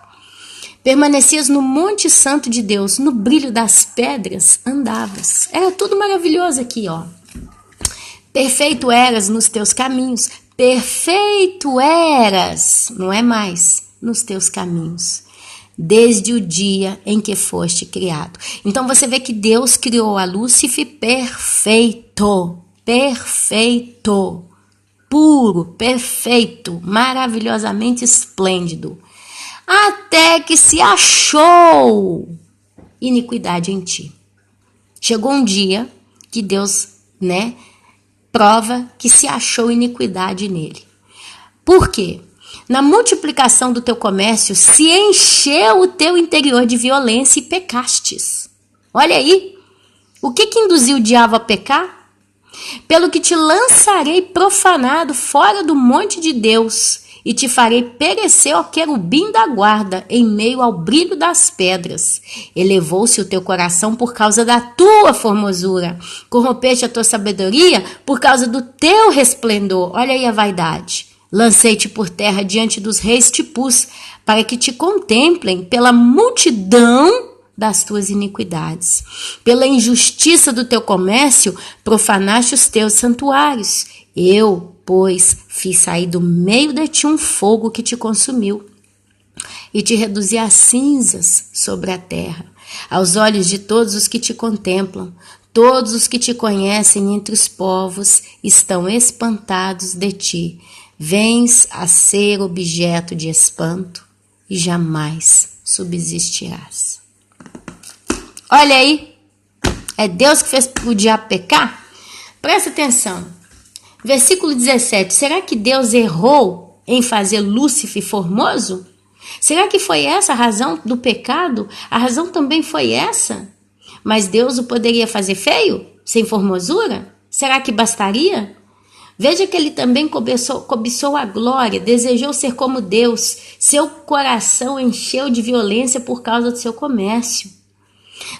Permanecias no Monte Santo de Deus, no brilho das pedras andavas. Era tudo maravilhoso aqui, ó. Perfeito eras nos teus caminhos. Perfeito eras, não é mais, nos teus caminhos. Desde o dia em que foste criado. Então você vê que Deus criou a Lúcifer perfeito, perfeito, puro, perfeito, maravilhosamente esplêndido, até que se achou iniquidade em ti. Chegou um dia que Deus, né, prova que se achou iniquidade nele. Por quê? Na multiplicação do teu comércio, se encheu o teu interior de violência e pecastes. Olha aí, o que induziu o diabo a pecar? Pelo que te lançarei profanado fora do monte de Deus, e te farei perecer, ó querubim da guarda, em meio ao brilho das pedras. Elevou-se o teu coração por causa da tua formosura. Corrompeste a tua sabedoria por causa do teu resplendor. Olha aí a vaidade. Lancei-te por terra diante dos reis, te pus, para que te contemplem pela multidão das tuas iniquidades. Pela injustiça do teu comércio, profanaste os teus santuários. Eu, pois, fiz sair do meio de ti um fogo que te consumiu, e te reduzi a cinzas sobre a terra, aos olhos de todos os que te contemplam. Todos os que te conhecem entre os povos estão espantados de ti. Vens a ser objeto de espanto e jamais subsistirás. Olha aí, é Deus que fez o diabo pecar? Presta atenção. Versículo 17. Será que Deus errou em fazer Lúcifer formoso? Será que foi essa a razão do pecado? A razão também foi essa? Mas Deus o poderia fazer feio? Sem formosura? Será que bastaria? Veja que ele também cobiçou a glória, desejou ser como Deus. Seu coração encheu de violência por causa do seu comércio.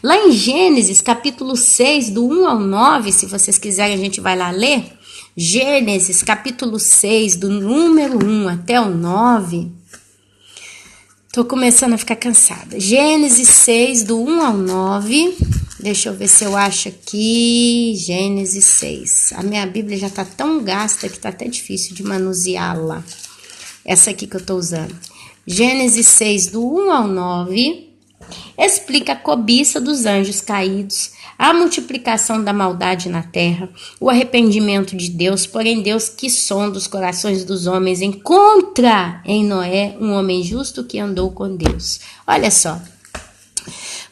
Lá em Gênesis, capítulo 6, do 1 ao 9, se vocês quiserem a gente vai lá ler. Gênesis, capítulo 6, do número 1 até o 9. Tô começando a ficar cansada. Gênesis 6, do 1 ao 9. Deixa eu ver se eu acho aqui. Gênesis 6. A minha Bíblia já tá tão gasta que tá até difícil de manuseá-la. Essa aqui que eu tô usando. Gênesis 6, do 1 ao 9. Explica a cobiça dos anjos caídos, a multiplicação da maldade na terra, o arrependimento de Deus, porém Deus que sonda os corações dos homens encontra em Noé um homem justo que andou com Deus. Olha só,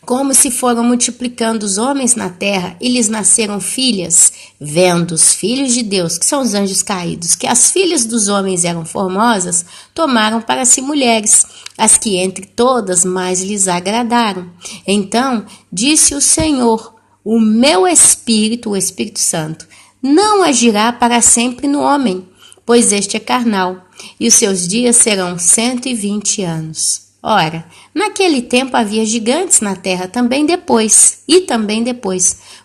como se foram multiplicando os homens na terra e lhes nasceram filhas, vendo os filhos de Deus, que são os anjos caídos, que as filhas dos homens eram formosas, tomaram para si mulheres, as que entre todas mais lhes agradaram. Então disse o Senhor, o meu Espírito, o Espírito Santo, não agirá para sempre no homem, pois este é carnal, e os seus dias serão 120 anos. Ora, naquele tempo havia gigantes na terra também depois,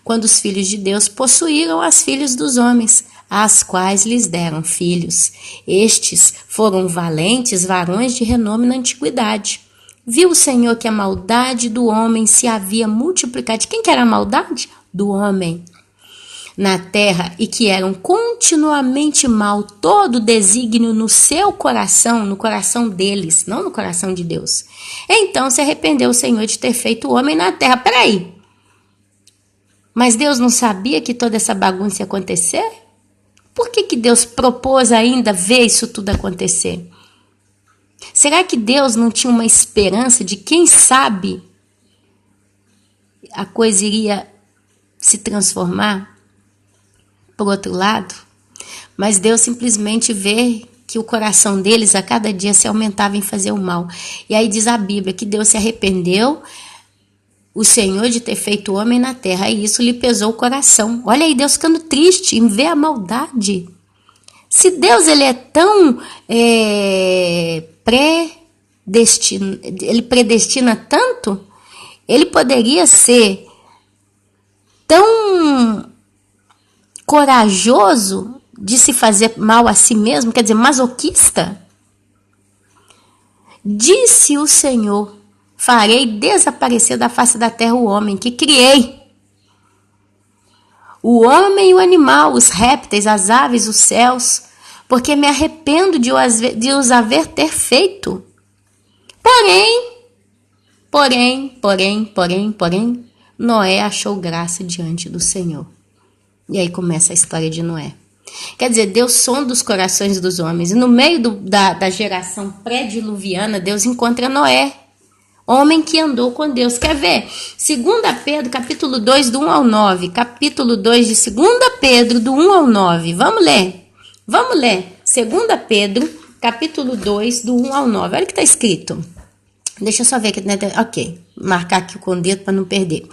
quando os filhos de Deus possuíram as filhas dos homens, às quais lhes deram filhos. Estes foram valentes varões de renome na antiguidade. Viu o Senhor que a maldade do homem se havia multiplicado. De quem que era a maldade? Do homem. Na terra, e que eram continuamente mal todo desígnio no seu coração, no coração deles, não no coração de Deus. Então se arrependeu o Senhor de ter feito o homem na terra. Peraí. Mas Deus não sabia que toda essa bagunça ia acontecer? Por que Deus propôs ainda ver isso tudo acontecer? Será que Deus não tinha uma esperança de, quem sabe, a coisa iria se transformar por outro lado? Mas Deus simplesmente vê que o coração deles a cada dia se aumentava em fazer o mal. E aí diz a Bíblia que Deus se arrependeu, o Senhor, de ter feito o homem na terra, e isso lhe pesou o coração. Olha aí, Deus ficando triste em ver a maldade. Se Deus ele é tão ele predestina tanto, ele poderia ser tão corajoso de se fazer mal a si mesmo, quer dizer, masoquista? Disse o Senhor: farei desaparecer da face da terra o homem que criei. O homem e o animal, os répteis, as aves, os céus, porque me arrependo de os haver ter feito. Porém, Noé achou graça diante do Senhor. E aí começa a história de Noé. Quer dizer, Deus sonda os corações dos homens. E no meio da geração pré-diluviana, Deus encontra Noé, homem que andou com Deus. Quer ver? 2 Pedro, capítulo 2, do 1 ao 9. Capítulo 2 de 2 Pedro, do 1 ao 9. Vamos ler. 2 Pedro, capítulo 2, do 1 ao 9. Olha o que está escrito. Deixa eu só ver aqui. Ok, marcar aqui com o dedo para não perder.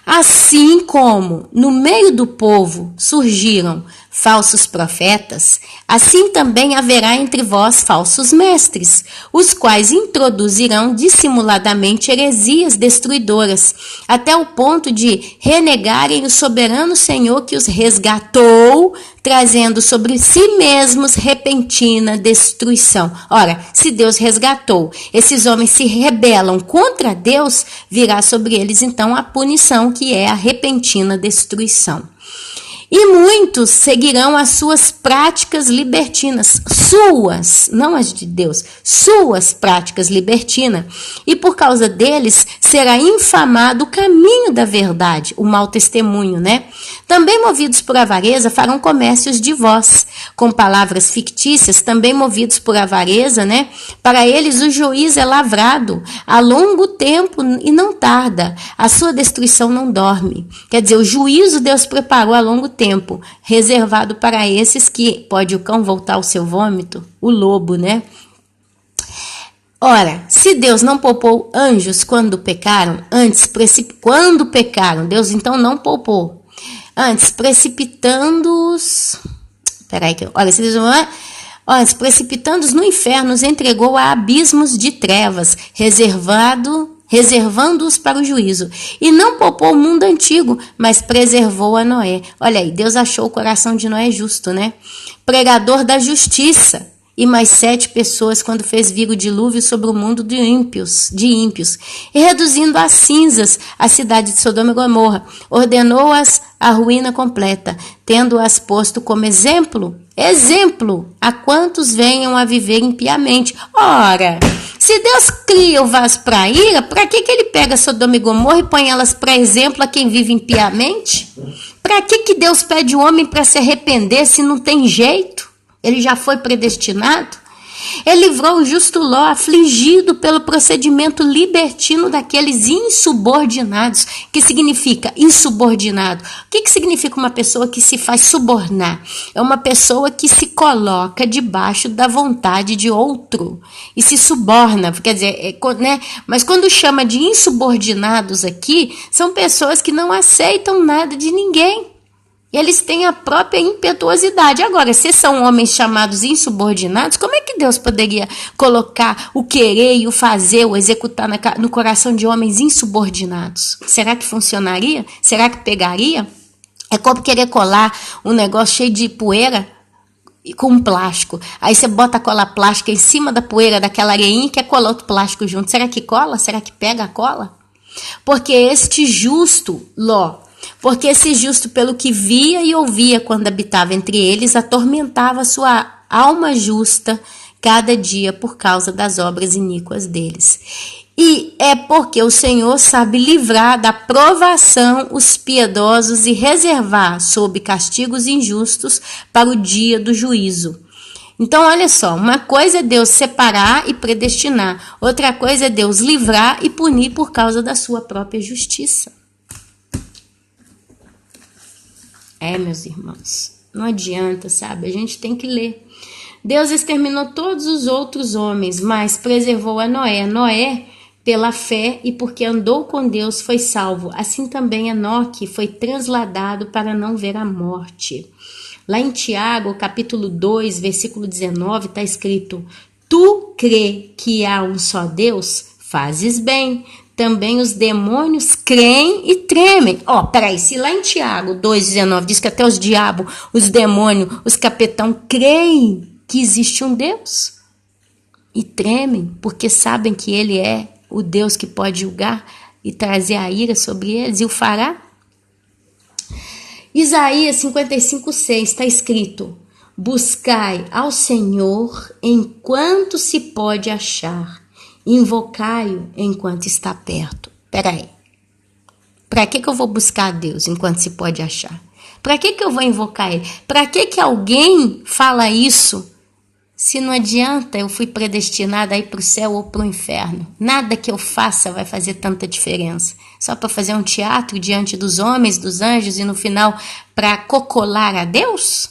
Assim como no meio do povo surgiram falsos profetas, assim também haverá entre vós falsos mestres, os quais introduzirão dissimuladamente heresias destruidoras, até o ponto de renegarem o soberano Senhor que os resgatou, trazendo sobre si mesmos repentina destruição. Ora, se Deus resgatou, esses homens se rebelam contra Deus, virá sobre eles então a punição, que é a repentina destruição. E muitos seguirão as suas práticas libertinas, suas, não as de Deus, suas práticas libertinas, e por causa deles será infamado o caminho da verdade, o mau testemunho, né? Também movidos por avareza farão comércios de vós, com palavras fictícias, também movidos por avareza, né? Para eles o juiz é lavrado a longo tempo e não tarda, a sua destruição não dorme. Quer dizer, o juízo Deus preparou a longo tempo, reservado para esses que, pode o cão voltar ao seu vômito? O lobo, né? Ora, se Deus não poupou anjos quando pecaram, quando pecaram, Deus então não poupou. Antes, precipitando-os... Olha, se Deus... Antes, precipitando-os no inferno, os entregou a abismos de trevas, reservando-os para o juízo. E não poupou o mundo antigo, mas preservou a Noé. Olha aí, Deus achou o coração de Noé justo, né? Pregador da justiça. E mais 7 pessoas quando fez vir o dilúvio sobre o mundo de ímpios, e reduzindo a cinzas a cidade de Sodoma e Gomorra, ordenou-as a ruína completa, tendo-as posto como exemplo a quantos venham a viver impiamente. Ora, se Deus cria o vaso para ira, para que ele pega Sodoma e Gomorra e põe elas para exemplo a quem vive impiamente? Para que Deus pede o homem para se arrepender se não tem jeito? Ele já foi predestinado? Ele livrou o justo Ló, afligido pelo procedimento libertino daqueles insubordinados. Que significa insubordinado? O que significa uma pessoa que se faz subornar? É uma pessoa que se coloca debaixo da vontade de outro e se suborna, quer dizer, né? Mas quando chama de insubordinados aqui, são pessoas que não aceitam nada de ninguém. Eles têm a própria impetuosidade. Agora, se são homens chamados insubordinados, como é que Deus poderia colocar o querer e o fazer, o executar no coração de homens insubordinados? Será que funcionaria? Será que pegaria? É como querer colar um negócio cheio de poeira com um plástico. Aí você bota a cola plástica em cima da poeira daquela areinha e quer colar outro plástico junto. Será que cola? Será que pega a cola? Porque este justo, Ló, porque esse justo, pelo que via e ouvia quando habitava entre eles, atormentava sua alma justa cada dia por causa das obras iníquas deles. E é porque o Senhor sabe livrar da provação os piedosos e reservar sob castigos injustos para o dia do juízo. Então, olha só, uma coisa é Deus separar e predestinar, outra coisa é Deus livrar e punir por causa da sua própria justiça. Meus irmãos, não adianta, sabe? A gente tem que ler. Deus exterminou todos os outros homens, mas preservou a Noé. Noé, pela fé e porque andou com Deus, foi salvo. Assim também Enoque foi transladado para não ver a morte. Lá em Tiago, capítulo 2, versículo 19, está escrito: Tu crê que há um só Deus? Fazes bem. Também os demônios creem e tremem. Peraí, se lá em Tiago 2,19 diz que até os diabos, os demônios, os capetão creem que existe um Deus e tremem, porque sabem que Ele é o Deus que pode julgar e trazer a ira sobre eles, e o fará. Isaías 55,6 está escrito: Buscai ao Senhor enquanto se pode achar, invocai-o enquanto está perto. Peraí, para que eu vou buscar a Deus enquanto se pode achar? Para que eu vou invocar Ele? Para que alguém fala isso? Se não adianta, eu fui predestinada a ir para o céu ou para o inferno. Nada que eu faça vai fazer tanta diferença. Só para fazer um teatro diante dos homens, dos anjos e no final para cocolar a Deus?